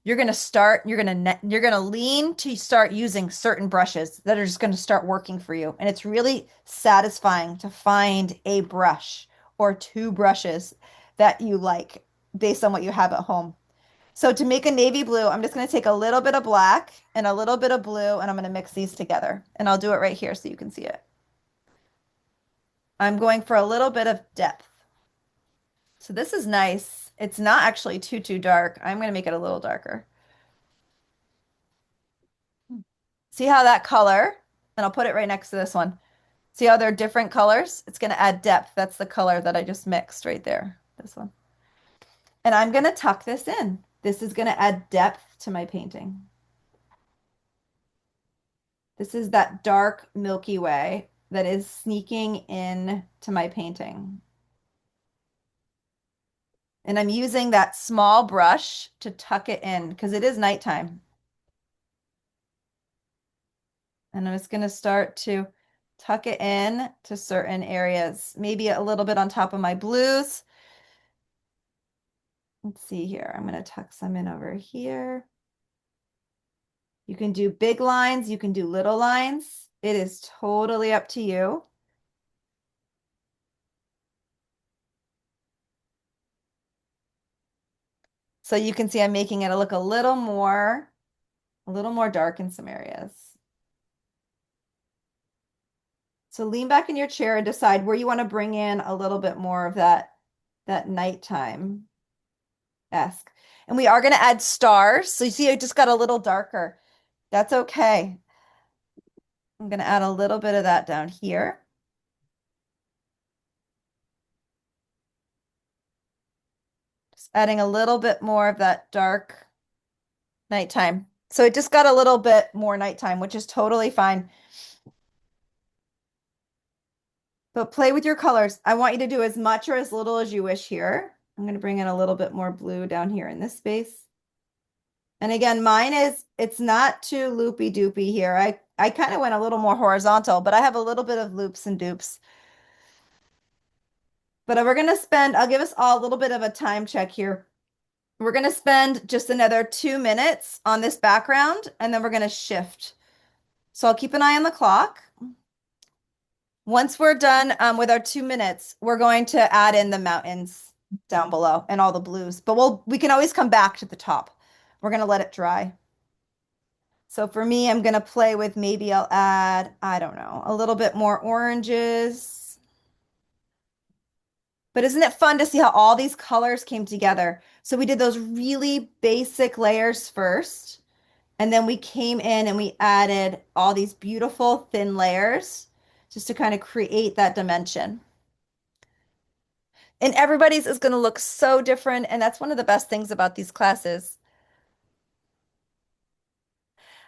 you're going to lean to start using certain brushes that are just going to start working for you. And it's really satisfying to find a brush or two brushes that you like based on what you have at home. So to make a navy blue, I'm just going to take a little bit of black and a little bit of blue, and I'm going to mix these together. And I'll do it right here so you can see it. I'm going for a little bit of depth. So this is nice. It's not actually too dark. I'm going to make it a little darker. See how that color, and I'll put it right next to this one. See how they're different colors? It's going to add depth. That's the color that I just mixed right there. This one. And I'm going to tuck this in. This is going to add depth to my painting. This is that dark Milky Way that is sneaking in to my painting. And I'm using that small brush to tuck it in because it is nighttime. And I'm just going to start to tuck it in to certain areas, maybe a little bit on top of my blues. Let's see here. I'm going to tuck some in over here. You can do big lines, you can do little lines. It is totally up to you. So you can see I'm making it look a little more dark in some areas. So lean back in your chair and decide where you want to bring in a little bit more of that nighttime-esque. And we are going to add stars. So you see it just got a little darker. That's okay. I'm going to add a little bit of that down here. Just adding a little bit more of that dark nighttime. So it just got a little bit more nighttime, which is totally fine. But play with your colors. I want you to do as much or as little as you wish here. I'm going to bring in a little bit more blue down here in this space. And again, it's not too loopy doopy here. I kind of went a little more horizontal, but I have a little bit of loops and dupes. But I'll give us all a little bit of a time check here. We're going to spend just another 2 minutes on this background, and then we're going to shift. So I'll keep an eye on the clock. Once we're done with our 2 minutes, we're going to add in the mountains down below and all the blues, but we can always come back to the top. We're going to let it dry. So for me, I'm going to play with maybe I'll add, I don't know, a little bit more oranges. But isn't it fun to see how all these colors came together? So we did those really basic layers first, and then we came in and we added all these beautiful thin layers just to kind of create that dimension. And everybody's is going to look so different, and that's one of the best things about these classes.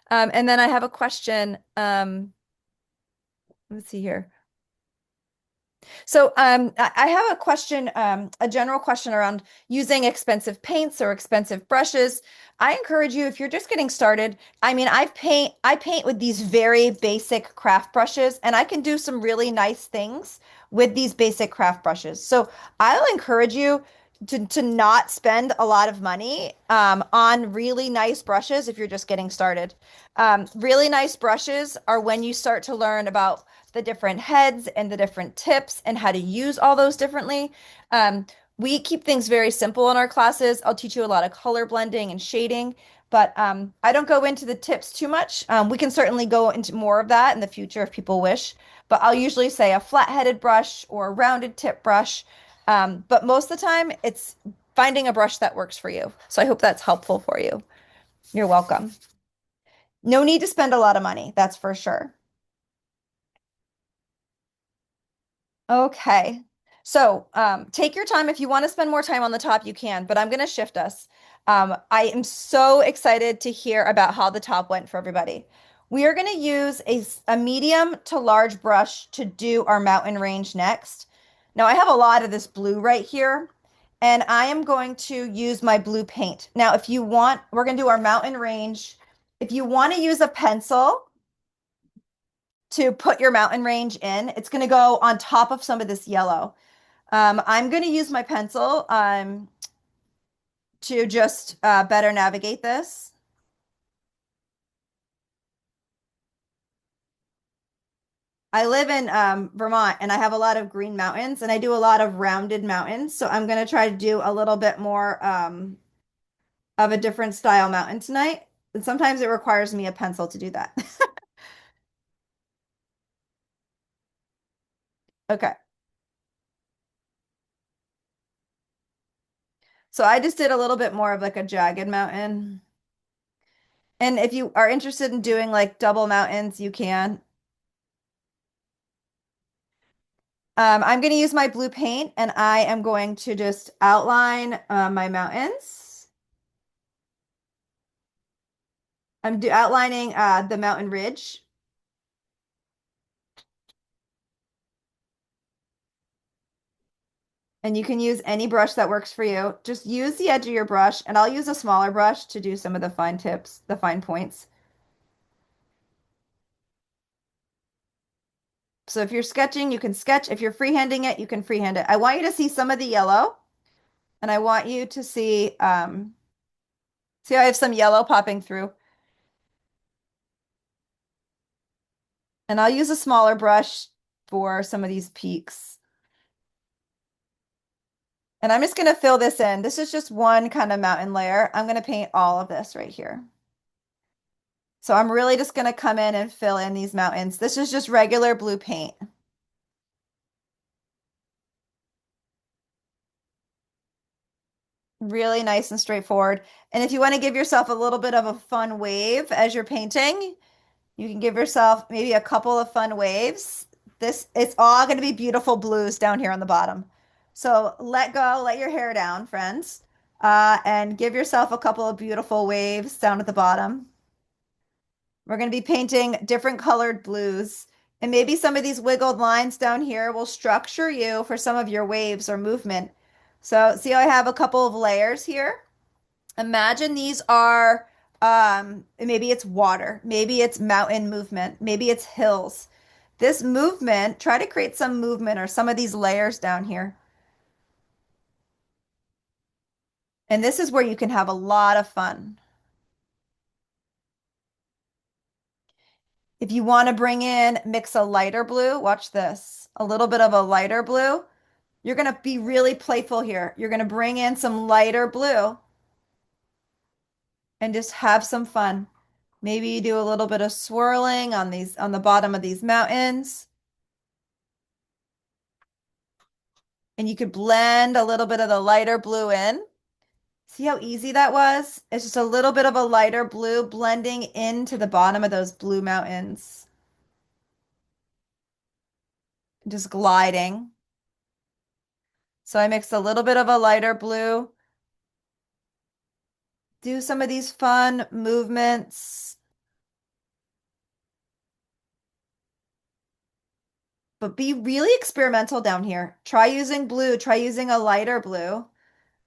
And then I have a question. Let's see here. So I have a question, a general question around using expensive paints or expensive brushes. I encourage you, if you're just getting started, I mean, I paint with these very basic craft brushes, and I can do some really nice things with these basic craft brushes. So I'll encourage you to not spend a lot of money on really nice brushes if you're just getting started. Really nice brushes are when you start to learn about the different heads and the different tips and how to use all those differently. Um, we keep things very simple in our classes. I'll teach you a lot of color blending and shading, but I don't go into the tips too much. We can certainly go into more of that in the future if people wish, but I'll usually say a flat-headed brush or a rounded tip brush. But most of the time, it's finding a brush that works for you. So I hope that's helpful for you. You're welcome. No need to spend a lot of money, that's for sure. Okay. So take your time. If you want to spend more time on the top, you can, but I'm going to shift us. I am so excited to hear about how the top went for everybody. We are going to use a medium to large brush to do our mountain range next. Now, I have a lot of this blue right here, and I am going to use my blue paint. Now, if you want, we're going to do our mountain range. If you want to use a pencil, to put your mountain range in. It's going to go on top of some of this yellow. I'm going to use my pencil to just better navigate this. I live in Vermont and I have a lot of green mountains and I do a lot of rounded mountains. So I'm going to try to do a little bit more of a different style mountain tonight. And sometimes it requires me a pencil to do that. Okay. So I just did a little bit more of like a jagged mountain. And if you are interested in doing like double mountains, you can. I'm going to use my blue paint and I am going to just outline my mountains. Outlining the mountain ridge. And you can use any brush that works for you. Just use the edge of your brush, and I'll use a smaller brush to do some of the fine tips, the fine points. So if you're sketching, you can sketch. If you're freehanding it, you can freehand it. I want you to see some of the yellow. And I want you to see how I have some yellow popping through. And I'll use a smaller brush for some of these peaks. And I'm just going to fill this in. This is just one kind of mountain layer. I'm going to paint all of this right here. So I'm really just going to come in and fill in these mountains. This is just regular blue paint. Really nice and straightforward. And if you want to give yourself a little bit of a fun wave as you're painting, you can give yourself maybe a couple of fun waves. It's all going to be beautiful blues down here on the bottom. So let go, let your hair down, friends, and give yourself a couple of beautiful waves down at the bottom. We're going to be painting different colored blues. And maybe some of these wiggled lines down here will structure you for some of your waves or movement. So see how I have a couple of layers here? Imagine these are maybe it's water, maybe it's mountain movement, maybe it's hills. This movement, try to create some movement or some of these layers down here. And this is where you can have a lot of fun. If you want to bring in, mix a lighter blue, watch this, a little bit of a lighter blue. You're going to be really playful here. You're going to bring in some lighter blue and just have some fun. Maybe you do a little bit of swirling on on the bottom of these mountains. And you could blend a little bit of the lighter blue in. See how easy that was? It's just a little bit of a lighter blue blending into the bottom of those blue mountains. Just gliding. So I mixed a little bit of a lighter blue. Do some of these fun movements. But be really experimental down here. Try using blue, try using a lighter blue.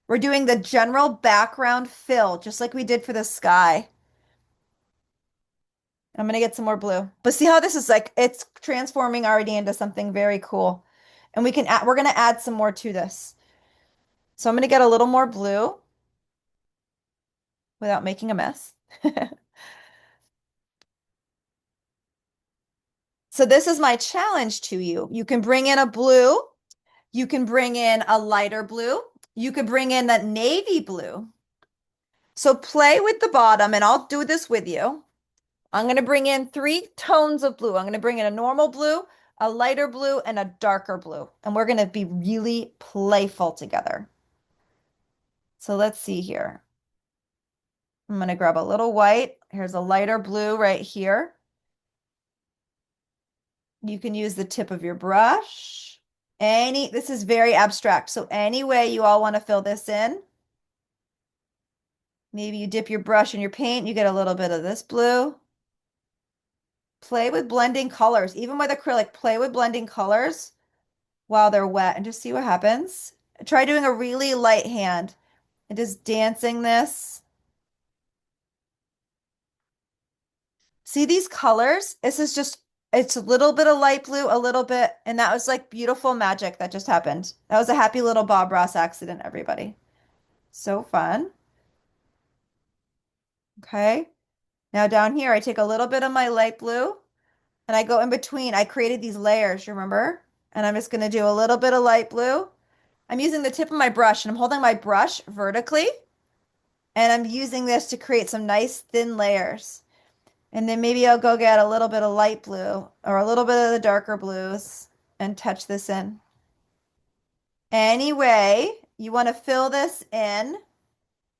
We're doing the general background fill, just like we did for the sky. I'm gonna get some more blue. But see how this is like, it's transforming already into something very cool. And we're gonna add some more to this. So I'm gonna get a little more blue without making a mess. So this is my challenge to you. You can bring in a blue, you can bring in a lighter blue, you could bring in that navy blue. So play with the bottom, and I'll do this with you. I'm going to bring in three tones of blue. I'm going to bring in a normal blue, a lighter blue, and a darker blue. And we're going to be really playful together. So let's see here. I'm going to grab a little white. Here's a lighter blue right here. You can use the tip of your brush. This is very abstract. So any way you all want to fill this in. Maybe you dip your brush in your paint, you get a little bit of this blue. Play with blending colors. Even with acrylic, play with blending colors while they're wet and just see what happens. Try doing a really light hand and just dancing this. See these colors? It's a little bit of light blue, a little bit, and that was like beautiful magic that just happened. That was a happy little Bob Ross accident, everybody. So fun. Okay. Now down here, I take a little bit of my light blue and I go in between. I created these layers, remember? And I'm just going to do a little bit of light blue. I'm using the tip of my brush and I'm holding my brush vertically and I'm using this to create some nice thin layers. And then maybe I'll go get a little bit of light blue or a little bit of the darker blues and touch this in. Anyway, you want to fill this in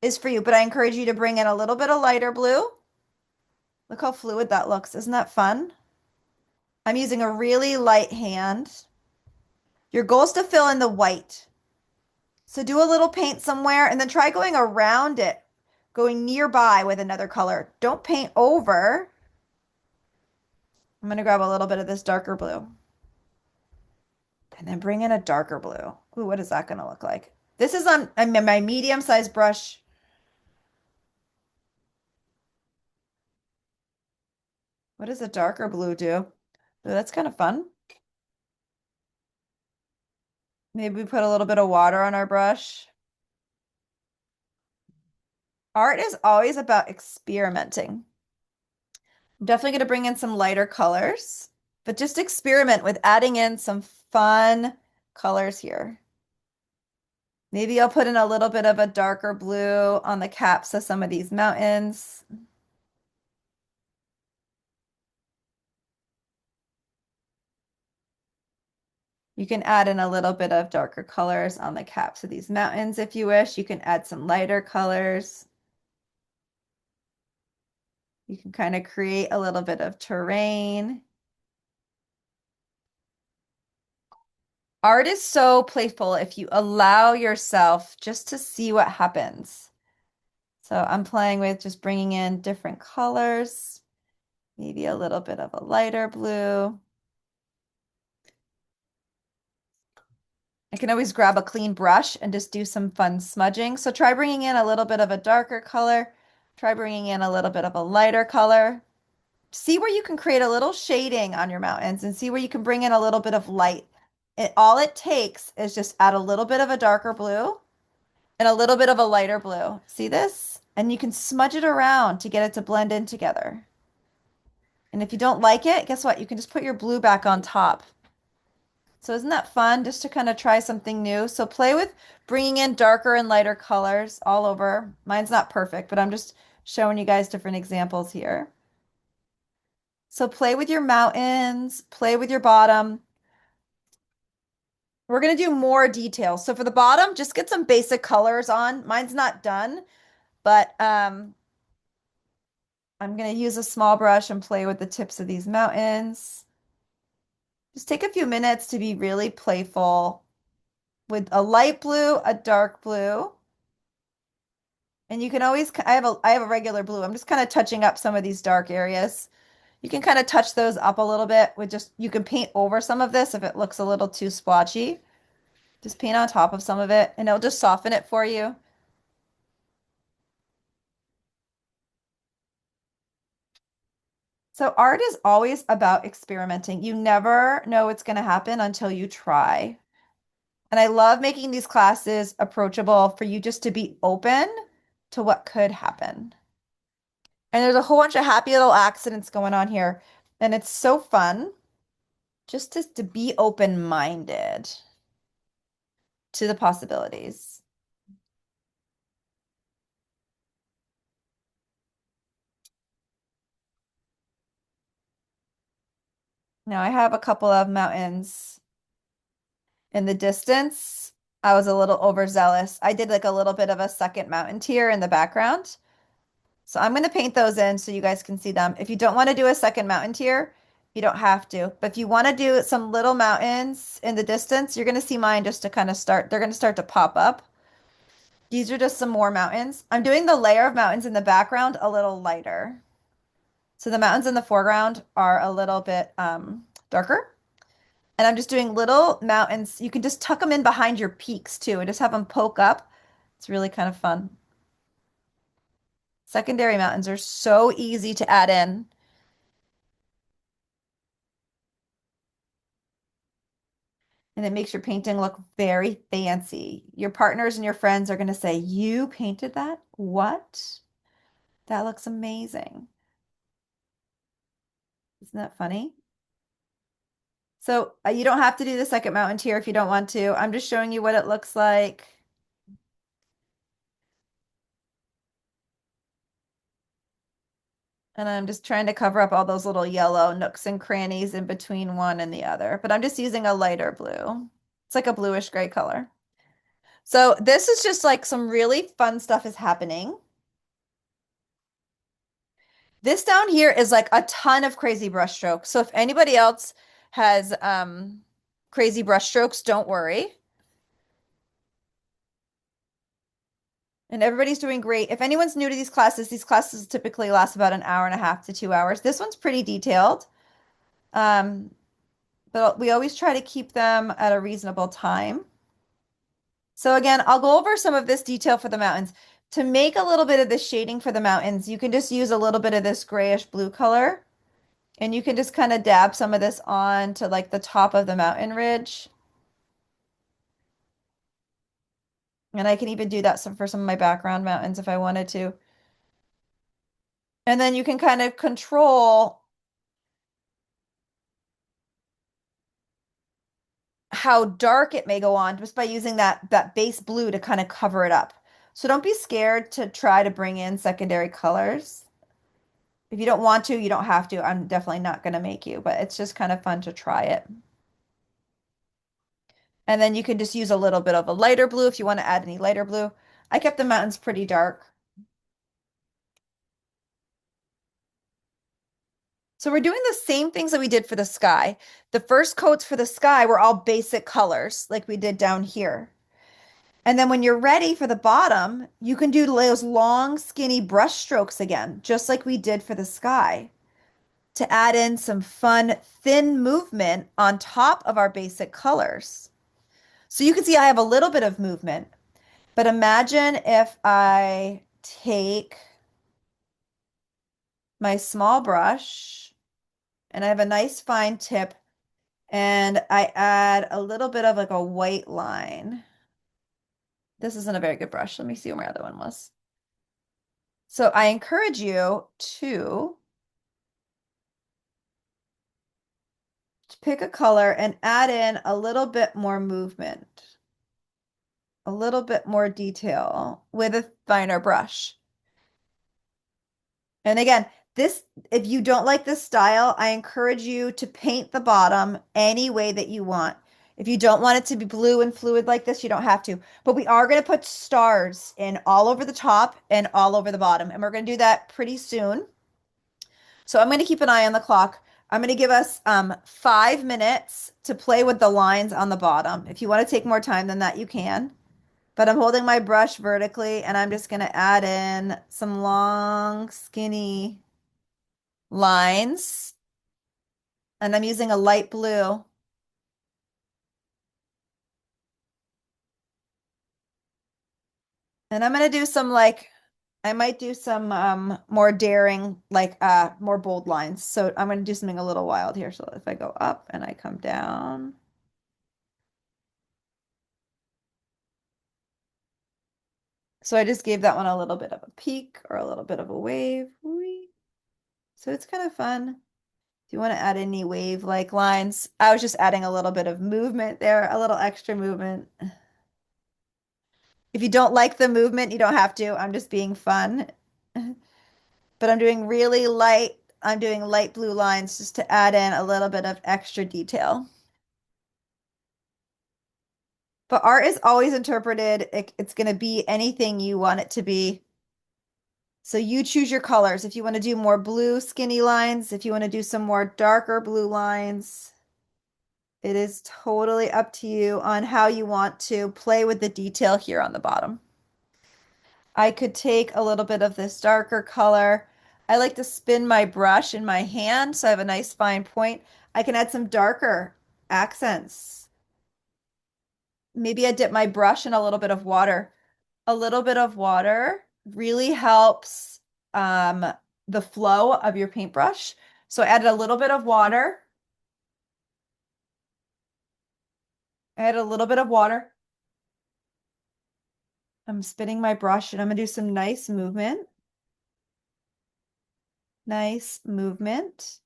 is for you, but I encourage you to bring in a little bit of lighter blue. Look how fluid that looks. Isn't that fun? I'm using a really light hand. Your goal is to fill in the white. So do a little paint somewhere and then try going around it, going nearby with another color. Don't paint over. I'm going to grab a little bit of this darker blue and then bring in a darker blue. Ooh, what is that going to look like? This is on my medium-sized brush. What does a darker blue do? Ooh, that's kind of fun. Maybe we put a little bit of water on our brush. Art is always about experimenting. I'm definitely going to bring in some lighter colors, but just experiment with adding in some fun colors here. Maybe I'll put in a little bit of a darker blue on the caps of some of these mountains. You can add in a little bit of darker colors on the caps of these mountains if you wish. You can add some lighter colors. You can kind of create a little bit of terrain. Art is so playful if you allow yourself just to see what happens. So I'm playing with just bringing in different colors, maybe a little bit of a lighter blue. I can always grab a clean brush and just do some fun smudging. So try bringing in a little bit of a darker color. Try bringing in a little bit of a lighter color. See where you can create a little shading on your mountains and see where you can bring in a little bit of light. All it takes is just add a little bit of a darker blue and a little bit of a lighter blue. See this? And you can smudge it around to get it to blend in together. And if you don't like it, guess what? You can just put your blue back on top. So isn't that fun just to kind of try something new? So play with bringing in darker and lighter colors all over. Mine's not perfect, but I'm just showing you guys different examples here. So play with your mountains, play with your bottom. We're going to do more details. So for the bottom, just get some basic colors on. Mine's not done, but I'm going to use a small brush and play with the tips of these mountains. Just take a few minutes to be really playful with a light blue, a dark blue. And you can always, I have a regular blue. I'm just kind of touching up some of these dark areas. You can kind of touch those up a little bit with just, you can paint over some of this if it looks a little too splotchy. Just paint on top of some of it and it'll just soften it for you. So art is always about experimenting. You never know what's going to happen until you try. And I love making these classes approachable for you just to be open to what could happen. And there's a whole bunch of happy little accidents going on here. And it's so fun just to be open-minded to the possibilities. Now I have a couple of mountains in the distance. I was a little overzealous. I did like a little bit of a second mountain tier in the background. So I'm going to paint those in so you guys can see them. If you don't want to do a second mountain tier, you don't have to. But if you want to do some little mountains in the distance, you're going to see mine just to kind of start. They're going to start to pop up. These are just some more mountains. I'm doing the layer of mountains in the background a little lighter. So the mountains in the foreground are a little bit darker. And I'm just doing little mountains. You can just tuck them in behind your peaks too and just have them poke up. It's really kind of fun. Secondary mountains are so easy to add in. And it makes your painting look very fancy. Your partners and your friends are going to say, "You painted that? What? That looks amazing." Isn't that funny? So you don't have to do the second mountain tier if you don't want to. I'm just showing you what it looks like. And I'm just trying to cover up all those little yellow nooks and crannies in between one and the other. But I'm just using a lighter blue. It's like a bluish gray color. So this is just like some really fun stuff is happening. This down here is like a ton of crazy brush strokes. So if anybody else has crazy brush strokes, don't worry. And everybody's doing great. If anyone's new to these classes typically last about an hour and a half to 2 hours. This one's pretty detailed. Um, but we always try to keep them at a reasonable time. So again, I'll go over some of this detail for the mountains. To make a little bit of this shading for the mountains, you can just use a little bit of this grayish blue color. And you can just kind of dab some of this on to like the top of the mountain ridge. And I can even do that for some of my background mountains if I wanted to. And then you can kind of control how dark it may go on just by using that base blue to kind of cover it up. So don't be scared to try to bring in secondary colors. If you don't want to, you don't have to. I'm definitely not going to make you, but it's just kind of fun to try it. And then you can just use a little bit of a lighter blue if you want to add any lighter blue. I kept the mountains pretty dark. So we're doing the same things that we did for the sky. The first coats for the sky were all basic colors like we did down here. And then when you're ready for the bottom, you can do those long, skinny brush strokes again, just like we did for the sky, to add in some fun, thin movement on top of our basic colors. So you can see I have a little bit of movement, but imagine if I take my small brush and I have a nice fine tip and I add a little bit of like a white line. This isn't a very good brush. Let me see where my other one was. So I encourage you to pick a color and add in a little bit more movement, a little bit more detail with a finer brush. And again, this, if you don't like this style, I encourage you to paint the bottom any way that you want. If you don't want it to be blue and fluid like this, you don't have to. But we are going to put stars in all over the top and all over the bottom. And we're going to do that pretty soon. So I'm going to keep an eye on the clock. I'm going to give us 5 minutes to play with the lines on the bottom. If you want to take more time than that, you can. But I'm holding my brush vertically and I'm just going to add in some long, skinny lines. And I'm using a light blue. And I'm going to do some like, I might do some more daring, like more bold lines. So I'm going to do something a little wild here. So if I go up and I come down. So I just gave that one a little bit of a peak or a little bit of a wave. Whee. So it's kind of fun. If you want to add any wave-like lines, I was just adding a little bit of movement there, a little extra movement. If you don't like the movement, you don't have to. I'm just being fun. But I'm doing really light. I'm doing light blue lines just to add in a little bit of extra detail. But art is always interpreted. It's going to be anything you want it to be. So you choose your colors. If you want to do more blue skinny lines, if you want to do some more darker blue lines, it is totally up to you on how you want to play with the detail here on the bottom. I could take a little bit of this darker color. I like to spin my brush in my hand so I have a nice fine point. I can add some darker accents. Maybe I dip my brush in a little bit of water. A little bit of water really helps um, the flow of your paintbrush. So I added a little bit of water. I added a little bit of water. I'm spinning my brush and I'm gonna do some nice movement. Nice movement.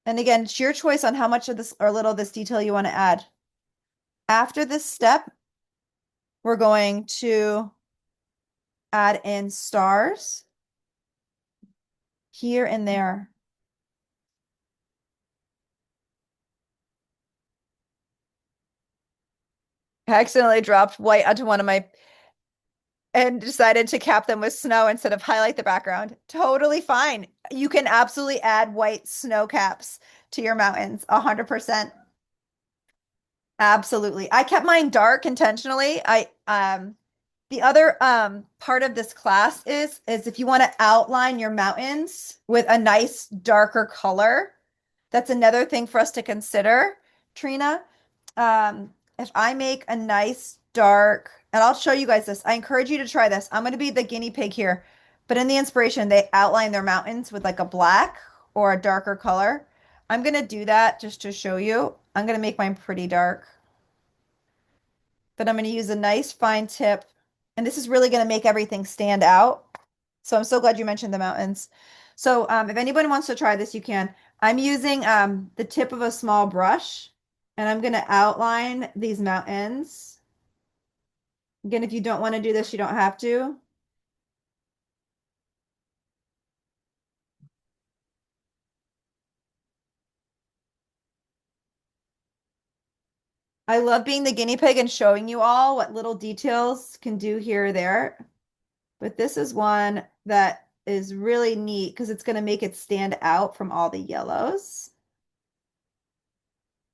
And again, it's your choice on how much of this or little of this detail you want to add. After this step, we're going to add in stars here and there. I accidentally dropped white onto one of my and decided to cap them with snow instead of highlight the background. Totally fine. You can absolutely add white snow caps to your mountains, 100%. Absolutely. I kept mine dark intentionally. I the other part of this class is if you want to outline your mountains with a nice darker color, that's another thing for us to consider, Trina. If I make a nice dark, and I'll show you guys this. I encourage you to try this. I'm going to be the guinea pig here. But in the inspiration, they outline their mountains with like a black or a darker color. I'm going to do that just to show you. I'm going to make mine pretty dark. but I'm going to use a nice fine tip. And this is really going to make everything stand out. So I'm so glad you mentioned the mountains. So if anyone wants to try this, you can. I'm using the tip of a small brush and I'm going to outline these mountains. Again, if you don't want to do this, you don't have to. I love being the guinea pig and showing you all what little details can do here or there. But this is one that is really neat because it's going to make it stand out from all the yellows.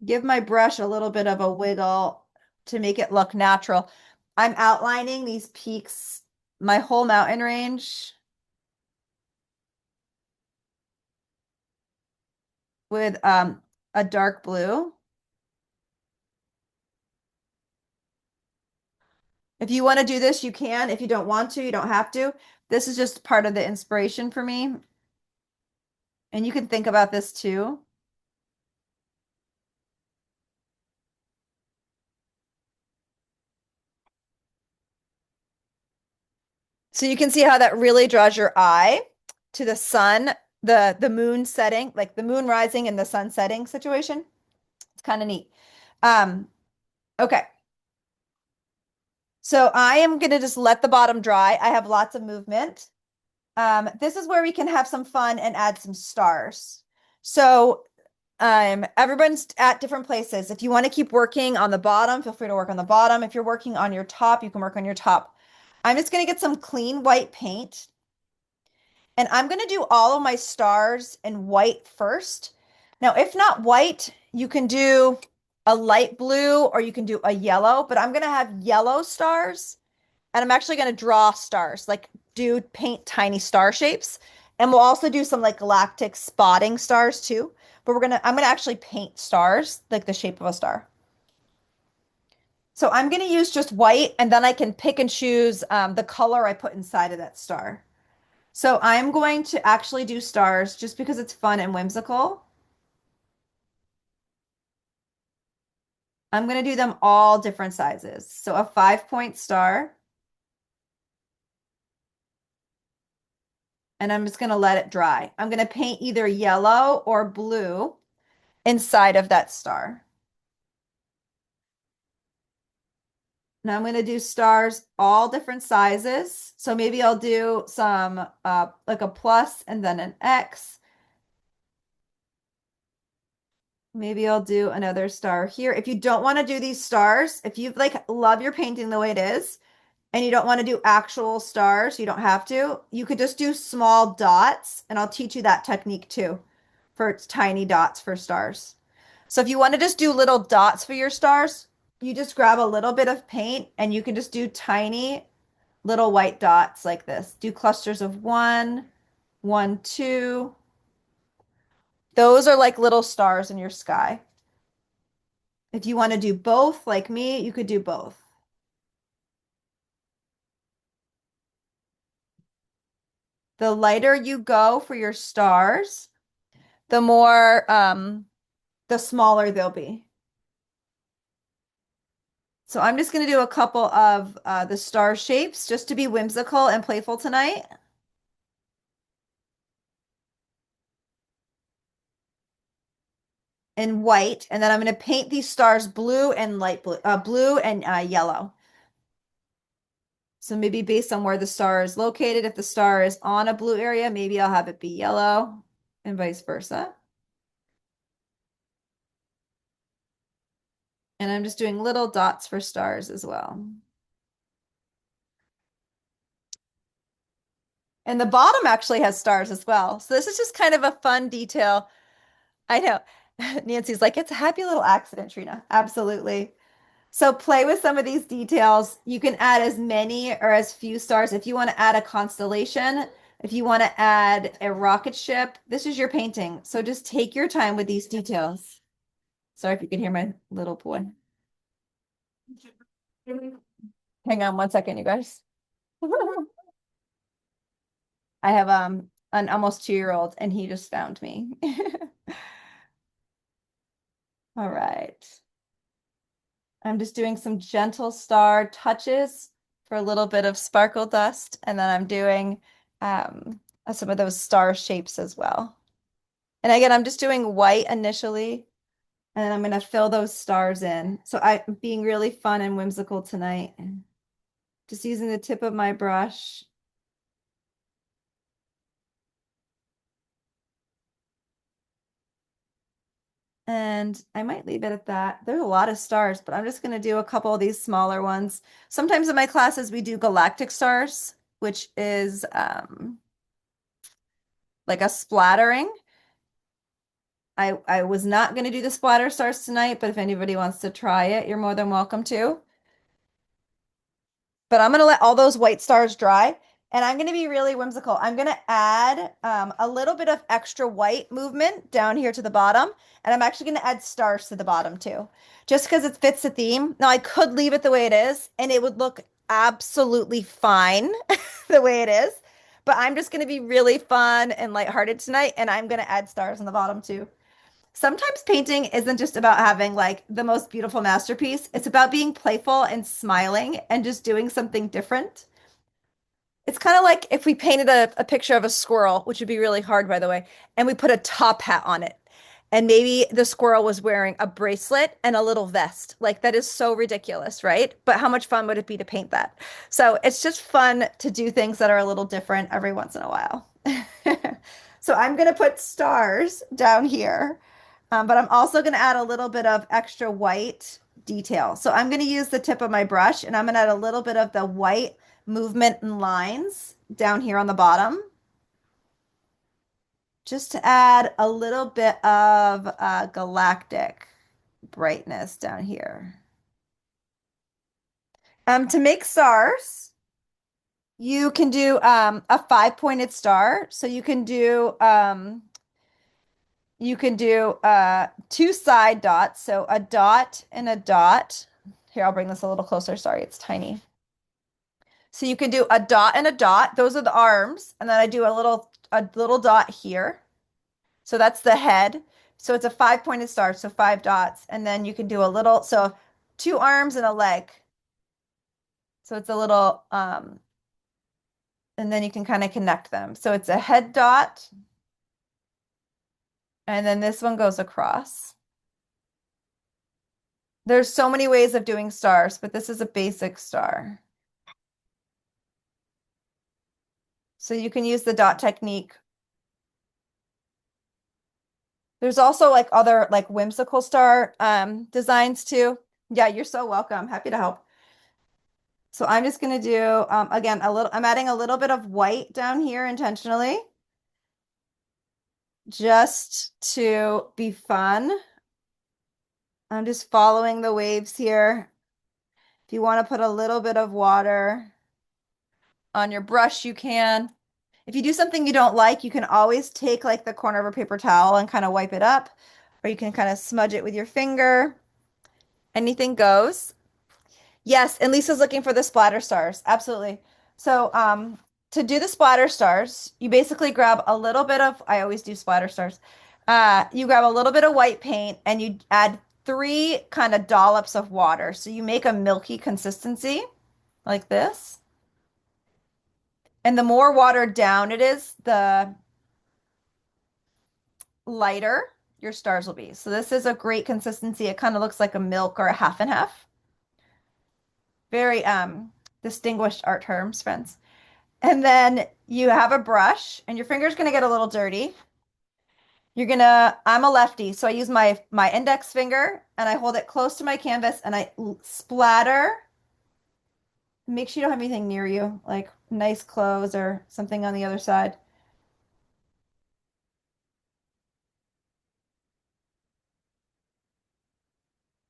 Give my brush a little bit of a wiggle to make it look natural. I'm outlining these peaks, my whole mountain range with a dark blue. If you want to do this, you can. If you don't want to, you don't have to. This is just part of the inspiration for me. And you can think about this too. So you can see how that really draws your eye to the sun, the moon setting, like the moon rising and the sun setting situation. It's kind of neat. Um, okay. So I am going to just let the bottom dry. I have lots of movement. This is where we can have some fun and add some stars. So everyone's at different places. If you want to keep working on the bottom, feel free to work on the bottom. If you're working on your top, you can work on your top. I'm just going to get some clean white paint. And I'm going to do all of my stars in white first. Now, if not white, you can do a light blue or you can do a yellow, but I'm going to have yellow stars and I'm actually going to draw stars, like do paint tiny star shapes. And we'll also do some like galactic spotting stars too. But I'm going to actually paint stars, like the shape of a star. So I'm going to use just white and then I can pick and choose the color I put inside of that star. So I'm going to actually do stars just because it's fun and whimsical. I'm going to do them all different sizes. So a 5-point star, and I'm just going to let it dry. I'm going to paint either yellow or blue inside of that star. Now I'm going to do stars all different sizes. So maybe I'll do some like a plus and then an X. Maybe I'll do another star here. If you don't want to do these stars, if you like love your painting the way it is, and you don't want to do actual stars, you don't have to. You could just do small dots, and I'll teach you that technique too for tiny dots for stars. So if you want to just do little dots for your stars, you just grab a little bit of paint and you can just do tiny little white dots like this. Do clusters of one, one, two. Those are like little stars in your sky. If you want to do both like me, you could do both. The lighter you go for your stars, the more the smaller they'll be. So I'm just going to do a couple of the star shapes just to be whimsical and playful tonight. In white, and then I'm going to paint these stars blue and light blue, blue and yellow. So maybe based on where the star is located, if the star is on a blue area, maybe I'll have it be yellow and vice versa. And I'm just doing little dots for stars as well. And the bottom actually has stars as well. So this is just kind of a fun detail. I know. Nancy's like, it's a happy little accident, Trina. Absolutely. So play with some of these details. You can add as many or as few stars. If you want to add a constellation, if you want to add a rocket ship, this is your painting. So just take your time with these details. Sorry if you can hear my little boy. Hang on one second, you guys. I have an almost 2-year-old and he just found me. All right. I'm just doing some gentle star touches for a little bit of sparkle dust, and then I'm doing um, some of those star shapes as well. And again, I'm just doing white initially, and then I'm going to fill those stars in. So I'm being really fun and whimsical tonight. Just using the tip of my brush. And I might leave it at that. There's a lot of stars, but I'm just going to do a couple of these smaller ones. Sometimes in my classes, we do galactic stars, which is like a splattering. I was not going to do the splatter stars tonight, but if anybody wants to try it, you're more than welcome to. But I'm going to let all those white stars dry. And I'm going to be really whimsical. I'm going to add a little bit of extra white movement down here to the bottom. And I'm actually going to add stars to the bottom too, just because it fits the theme. Now, I could leave it the way it is, and it would look absolutely fine the way it is. But I'm just going to be really fun and lighthearted tonight. And I'm going to add stars on the bottom too. Sometimes painting isn't just about having like the most beautiful masterpiece. It's about being playful and smiling and just doing something different. It's kind of like if we painted a picture of a squirrel, which would be really hard, by the way, and we put a top hat on it. And maybe the squirrel was wearing a bracelet and a little vest. Like that is so ridiculous, right? But how much fun would it be to paint that? So it's just fun to do things that are a little different every once in a while. So I'm going to put stars down here, but I'm also going to add a little bit of extra white detail. So I'm going to use the tip of my brush and I'm going to add a little bit of the white movement and lines down here on the bottom, just to add a little bit of galactic brightness down here. To make stars, you can do a five-pointed star. So you can do two side dots, so a dot and a dot. Here, I'll bring this a little closer. Sorry, it's tiny. So you can do a dot and a dot. Those are the arms, and then I do a little dot here. So that's the head. So it's a five-pointed star, so five dots, and then you can do a little, so two arms and a leg. So it's a little, and then you can kind of connect them. So it's a head dot, and then this one goes across. There's so many ways of doing stars, but this is a basic star. So you can use the dot technique. There's also like other like whimsical star designs too. Yeah, you're so welcome. Happy to help. So I'm just gonna do again I'm adding a little bit of white down here intentionally just to be fun. I'm just following the waves here. If you want to put a little bit of water on your brush, you can. If you do something you don't like, you can always take like the corner of a paper towel and kind of wipe it up, or you can kind of smudge it with your finger. Anything goes. Yes, and Lisa's looking for the splatter stars. Absolutely. So, to do the splatter stars, you basically grab a little bit of, I always do splatter stars. You grab a little bit of white paint and you add three kind of dollops of water. So you make a milky consistency like this. And the more watered down it is, the lighter your stars will be. So this is a great consistency. It kind of looks like a milk or a half and half. Very distinguished art terms, friends. And then you have a brush and your finger's going to get a little dirty. I'm a lefty, so I use my index finger and I hold it close to my canvas and I splatter. Make sure you don't have anything near you, like nice clothes or something on the other side.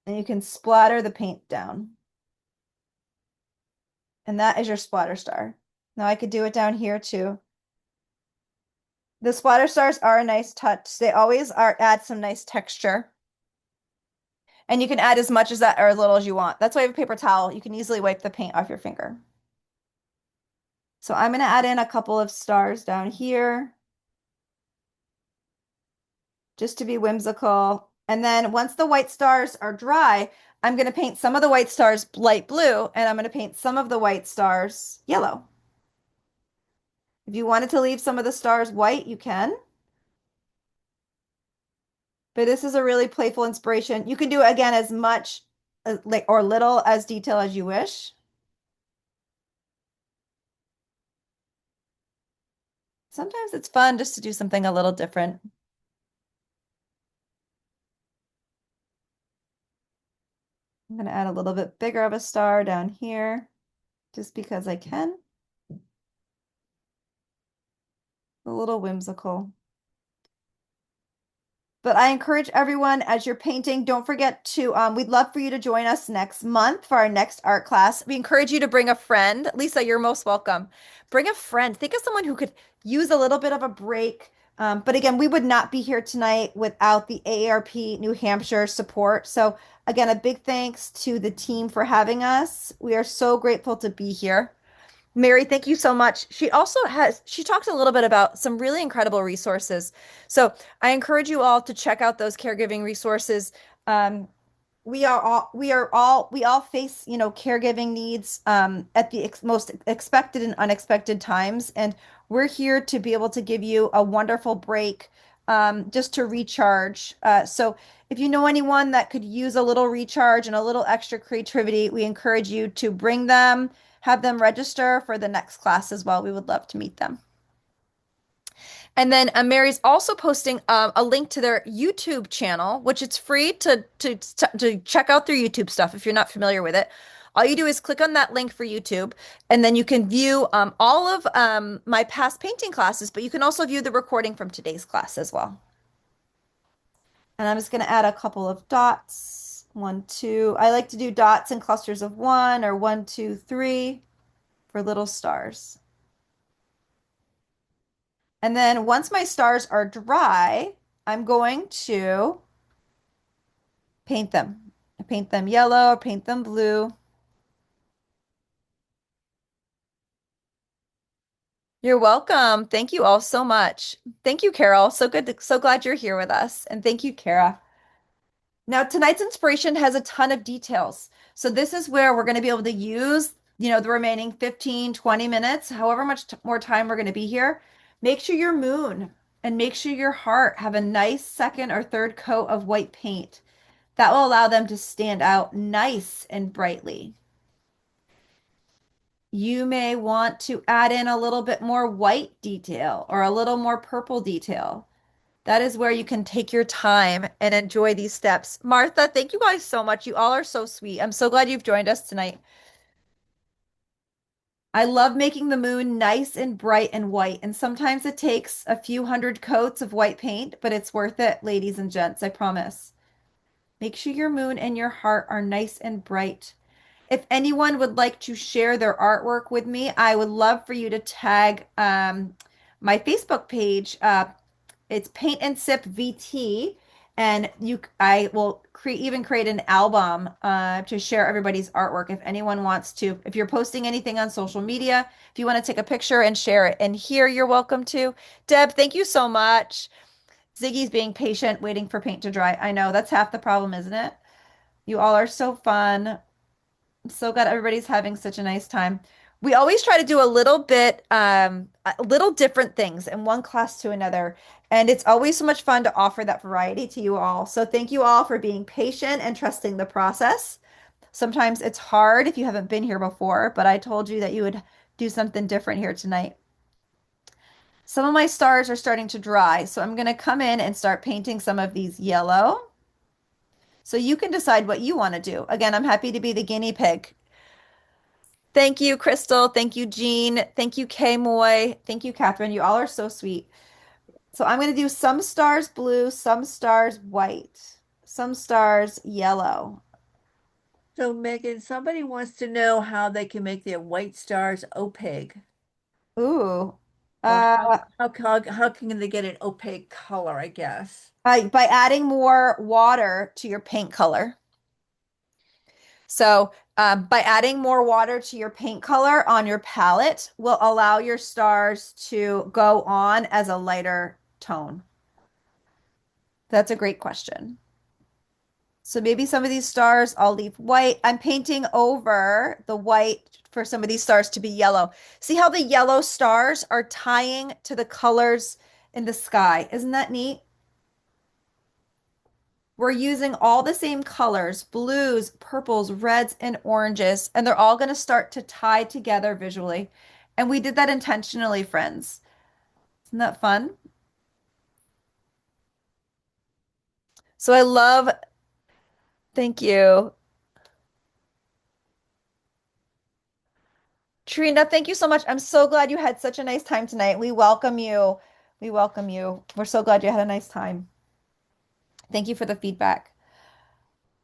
And you can splatter the paint down. And that is your splatter star. Now I could do it down here too. The splatter stars are a nice touch. They always are add some nice texture. And you can add as much as that or as little as you want. That's why I have a paper towel. You can easily wipe the paint off your finger. So I'm going to add in a couple of stars down here just to be whimsical. And then once the white stars are dry, I'm going to paint some of the white stars light blue, and I'm going to paint some of the white stars yellow. If you wanted to leave some of the stars white, you can. But this is a really playful inspiration. You can do again as much like or little as detail as you wish. Sometimes it's fun just to do something a little different. I'm going to add a little bit bigger of a star down here just because I can. A little whimsical. But I encourage everyone as you're painting, don't forget to, we'd love for you to join us next month for our next art class. We encourage you to bring a friend. Lisa, you're most welcome. Bring a friend. Think of someone who could use a little bit of a break. But again, we would not be here tonight without the AARP New Hampshire support. So again, a big thanks to the team for having us. We are so grateful to be here. Mary, thank you so much. She talks a little bit about some really incredible resources. So I encourage you all to check out those caregiving resources. Um, we all face, caregiving needs at the most expected and unexpected times. And we're here to be able to give you a wonderful break just to recharge. So if you know anyone that could use a little recharge and a little extra creativity, we encourage you to bring them, have them register for the next class as well. We would love to meet them. And then Mary's also posting a link to their YouTube channel, which it's free to check out their YouTube stuff if you're not familiar with it. All you do is click on that link for YouTube, and then you can view all of my past painting classes, but you can also view the recording from today's class as well. And I'm just going to add a couple of dots. One, two. I like to do dots in clusters of one or one, two, three for little stars. And then once my stars are dry, I'm going to paint them. I paint them yellow, paint them blue. You're welcome. Thank you all so much. Thank you, Carol. So glad you're here with us. And thank you, Kara. Now, tonight's inspiration has a ton of details. So this is where we're going to be able to use, the remaining 15, 20 minutes, however much more time we're going to be here. Make sure your moon and make sure your heart have a nice second or third coat of white paint. That will allow them to stand out nice and brightly. You may want to add in a little bit more white detail or a little more purple detail. That is where you can take your time and enjoy these steps. Martha, thank you guys so much. You all are so sweet. I'm so glad you've joined us tonight. I love making the moon nice and bright and white, and sometimes it takes a few hundred coats of white paint, but it's worth it, ladies and gents, I promise. Make sure your moon and your heart are nice and bright. If anyone would like to share their artwork with me, I would love for you to tag my Facebook page. It's Paint and Sip VT, and I will create an album to share everybody's artwork. If anyone wants to, if you're posting anything on social media, if you want to take a picture and share it, and here you're welcome to. Deb, thank you so much. Ziggy's being patient, waiting for paint to dry. I know that's half the problem, isn't it? You all are so fun. I'm so glad everybody's having such a nice time. We always try to do a little different things in one class to another. And it's always so much fun to offer that variety to you all. So thank you all for being patient and trusting the process. Sometimes it's hard if you haven't been here before, but I told you that you would do something different here tonight. Some of my stars are starting to dry, so I'm going to come in and start painting some of these yellow. So you can decide what you want to do. Again, I'm happy to be the guinea pig. Thank you, Crystal. Thank you, Jean. Thank you, Kay Moy. Thank you, Catherine. You all are so sweet. So I'm going to do some stars blue, some stars white, some stars yellow. So, Megan, somebody wants to know how they can make their white stars opaque, Ooh. or Uh, how can they get an opaque color, I guess. by adding more water to your paint color. So, by adding more water to your paint color on your palette will allow your stars to go on as a lighter tone. That's a great question. So maybe some of these stars I'll leave white. I'm painting over the white for some of these stars to be yellow. See how the yellow stars are tying to the colors in the sky? Isn't that neat? We're using all the same colors, blues, purples, reds, and oranges, and they're all going to start to tie together visually. And we did that intentionally, friends. Isn't that fun? So I love, thank you. Trina, thank you so much. I'm so glad you had such a nice time tonight. We welcome you. We welcome you. We're so glad you had a nice time. Thank you for the feedback.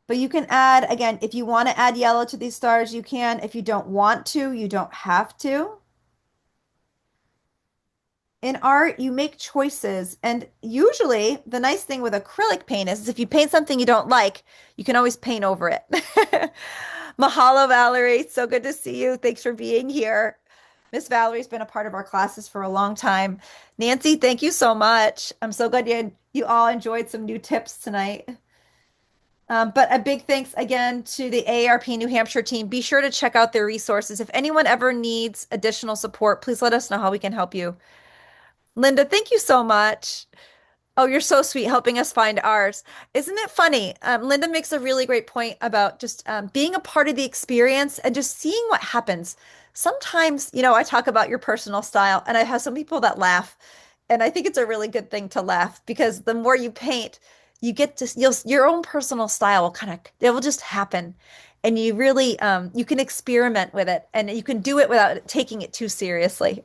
But you can add, again, if you want to add yellow to these stars, you can. If you don't want to, you don't have to. In art, you make choices. And usually, the nice thing with acrylic paint is if you paint something you don't like, you can always paint over it. Mahalo, Valerie. So good to see you. Thanks for being here. Miss Valerie's been a part of our classes for a long time. Nancy, thank you so much. I'm so glad you all enjoyed some new tips tonight. But a big thanks again to the AARP New Hampshire team. Be sure to check out their resources. If anyone ever needs additional support, please let us know how we can help you. Linda, thank you so much. Oh, you're so sweet helping us find ours. Isn't it funny? Linda makes a really great point about just being a part of the experience and just seeing what happens. Sometimes, I talk about your personal style, and I have some people that laugh. And I think it's a really good thing to laugh because the more you paint, you get to, your own personal style will it will just happen. And you really, you can experiment with it and you can do it without taking it too seriously,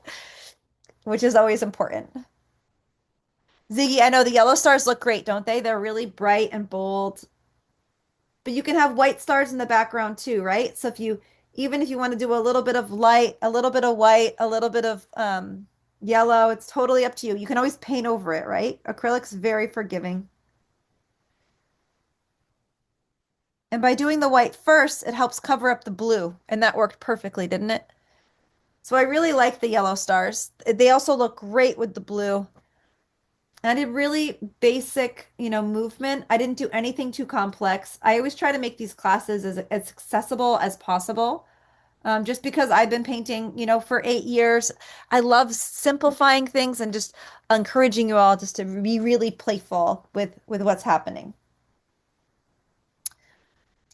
which is always important. Ziggy, I know the yellow stars look great, don't they? They're really bright and bold. But you can have white stars in the background too, right? So even if you want to do a little bit of light, a little bit of white, a little bit of yellow, it's totally up to you. You can always paint over it, right? Acrylic's very forgiving. And by doing the white first, it helps cover up the blue. And that worked perfectly, didn't it? So I really like the yellow stars. They also look great with the blue. I did really basic, movement. I didn't do anything too complex. I always try to make these classes as accessible as possible. Just because I've been painting, for 8 years, I love simplifying things and just encouraging you all just to be really playful with what's happening.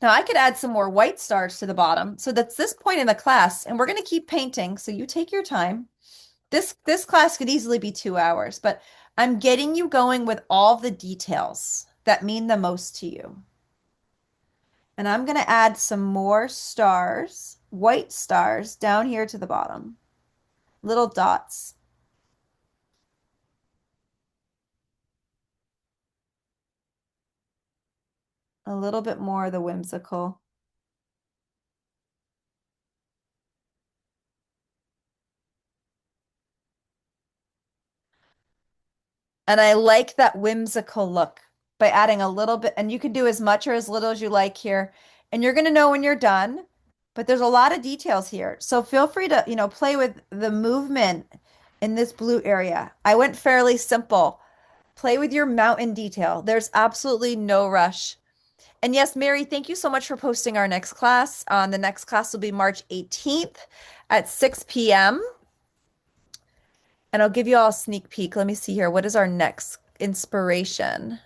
Now I could add some more white stars to the bottom. So that's this point in the class, and we're going to keep painting. So you take your time. This class could easily be 2 hours, but I'm getting you going with all the details that mean the most to you. And I'm going to add some more stars, white stars, down here to the bottom. Little dots. A little bit more of the whimsical. And I like that whimsical look by adding a little bit, and you can do as much or as little as you like here. And you're going to know when you're done, but there's a lot of details here. So feel free to, play with the movement in this blue area. I went fairly simple. Play with your mountain detail. There's absolutely no rush. And yes, Mary, thank you so much for posting our next class. The next class will be March 18th at 6 p.m. And I'll give you all a sneak peek. Let me see here. What is our next inspiration?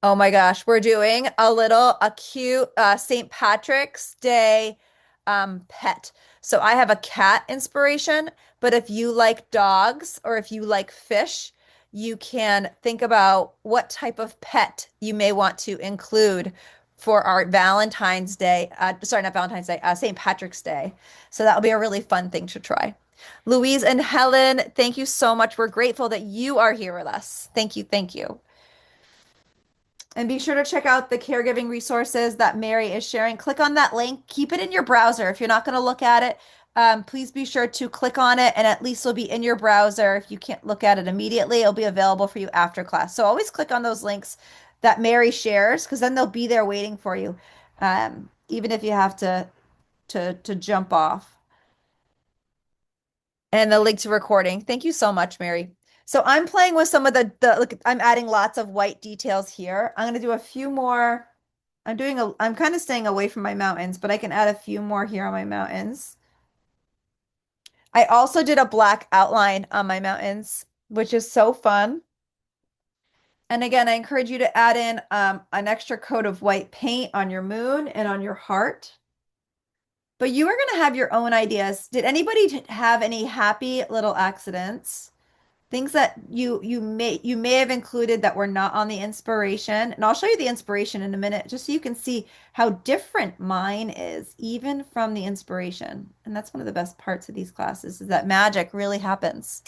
Oh my gosh, we're doing a cute St. Patrick's Day pet. So I have a cat inspiration, but if you like dogs or if you like fish, you can think about what type of pet you may want to include for our Valentine's Day. Sorry, not Valentine's Day, St. Patrick's Day. So that'll be a really fun thing to try. Louise and Helen, thank you so much. We're grateful that you are here with us. Thank you. Thank you. And be sure to check out the caregiving resources that Mary is sharing. Click on that link. Keep it in your browser. If you're not going to look at it, please be sure to click on it and at least it'll be in your browser. If you can't look at it immediately, it'll be available for you after class. So always click on those links that Mary shares because then they'll be there waiting for you, even if you have to jump off. And the link to recording. Thank you so much, Mary. So I'm playing with some of the look, I'm adding lots of white details here. I'm going to do a few more. I'm kind of staying away from my mountains, but I can add a few more here on my mountains. I also did a black outline on my mountains, which is so fun. And again, I encourage you to add in an extra coat of white paint on your moon and on your heart. But you are going to have your own ideas. Did anybody have any happy little accidents? Things that you may have included that were not on the inspiration. And I'll show you the inspiration in a minute, just so you can see how different mine is, even from the inspiration. And that's one of the best parts of these classes is that magic really happens.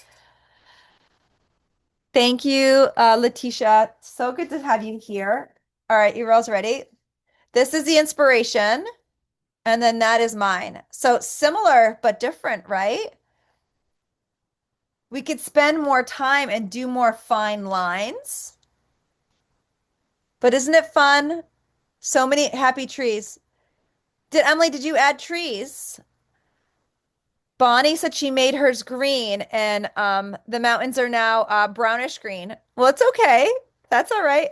Thank you, Letitia. So good to have you here. All right, you girls ready? This is the inspiration, and then that is mine. So similar but different, right? We could spend more time and do more fine lines. But isn't it fun? So many happy trees. Did you add trees? Bonnie said she made hers green and the mountains are now brownish green. Well, it's okay. That's all right.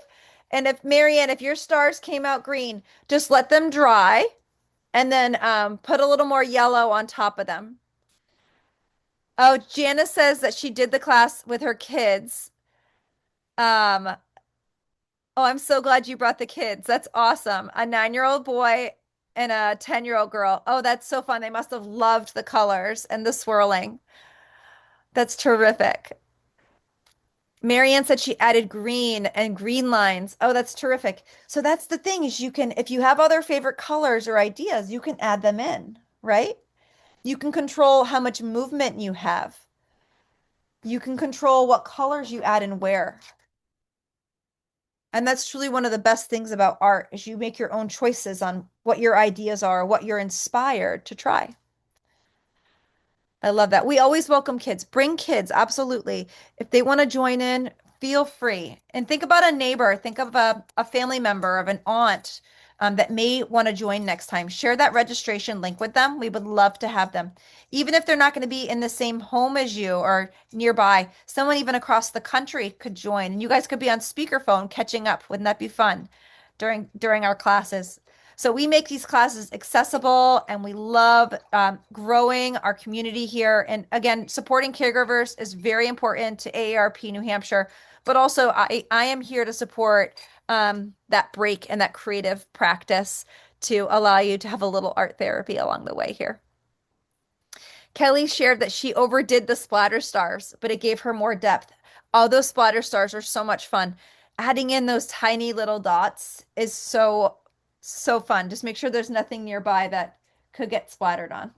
And if Marianne, if your stars came out green, just let them dry and then put a little more yellow on top of them. Oh, Janice says that she did the class with her kids. Um, Oh, I'm so glad you brought the kids. That's awesome. A 9-year-old boy and a 10-year-old girl. Oh, that's so fun. They must have loved the colors and the swirling. That's terrific. Marianne said she added green and green lines. Oh, that's terrific. So that's the thing is you can, if you have other favorite colors or ideas, you can add them in, right? You can control how much movement you have. You can control what colors you add and where. And that's truly one of the best things about art is you make your own choices on what your ideas are, what you're inspired to try. I love that. We always welcome kids. Bring kids, absolutely. If they want to join in, feel free. And think about a neighbor, think of a family member, of an aunt that may want to join next time. Share that registration link with them. We would love to have them. Even if they're not going to be in the same home as you or nearby, someone even across the country could join. And you guys could be on speakerphone catching up. Wouldn't that be fun during our classes? So we make these classes accessible and we love growing our community here. And again, supporting caregivers is very important to AARP New Hampshire, but also I am here to support that break and that creative practice to allow you to have a little art therapy along the way here. Kelly shared that she overdid the splatter stars, but it gave her more depth. All those splatter stars are so much fun. Adding in those tiny little dots is so fun. Just make sure there's nothing nearby that could get splattered on.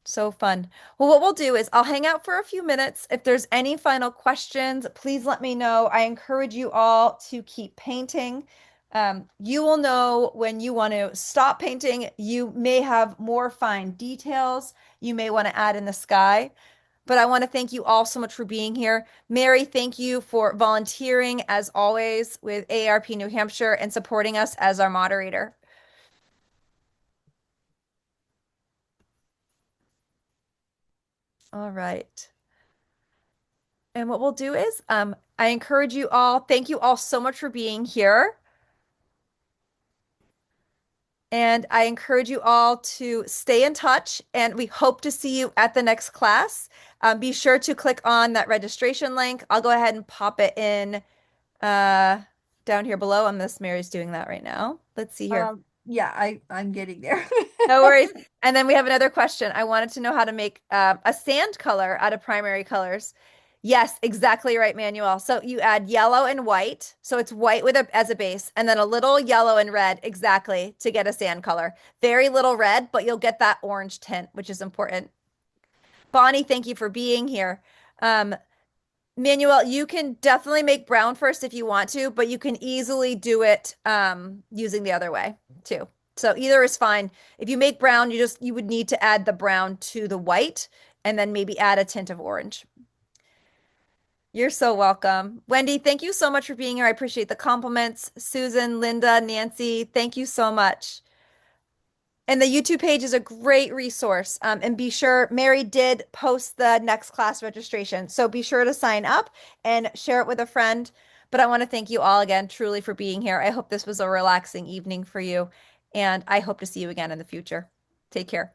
So fun. Well, what we'll do is I'll hang out for a few minutes. If there's any final questions, please let me know. I encourage you all to keep painting. You will know when you want to stop painting. You may have more fine details you may want to add in the sky. But I want to thank you all so much for being here. Mary, thank you for volunteering as always with AARP New Hampshire and supporting us as our moderator. All right. And what we'll do is, I encourage you all, thank you all so much for being here. And I encourage you all to stay in touch, and we hope to see you at the next class. Be sure to click on that registration link. I'll go ahead and pop it in uh, down here below, unless Mary's doing that right now. Let's see here. Yeah, I'm getting there. No worries. And then we have another question. I wanted to know how to make a sand color out of primary colors. Yes, exactly right, Manuel. So you add yellow and white. So it's white with as a base, and then a little yellow and red, exactly, to get a sand color. Very little red, but you'll get that orange tint, which is important. Bonnie, thank you for being here. Um, Manuel, you can definitely make brown first if you want to, but you can easily do it using the other way too. So either is fine. If you make brown, you would need to add the brown to the white and then maybe add a tint of orange. You're so welcome. Wendy, thank you so much for being here. I appreciate the compliments. Susan, Linda, Nancy, thank you so much. And the YouTube page is a great resource. And be sure, Mary did post the next class registration. So be sure to sign up and share it with a friend. But I want to thank you all again, truly, for being here. I hope this was a relaxing evening for you. And I hope to see you again in the future. Take care.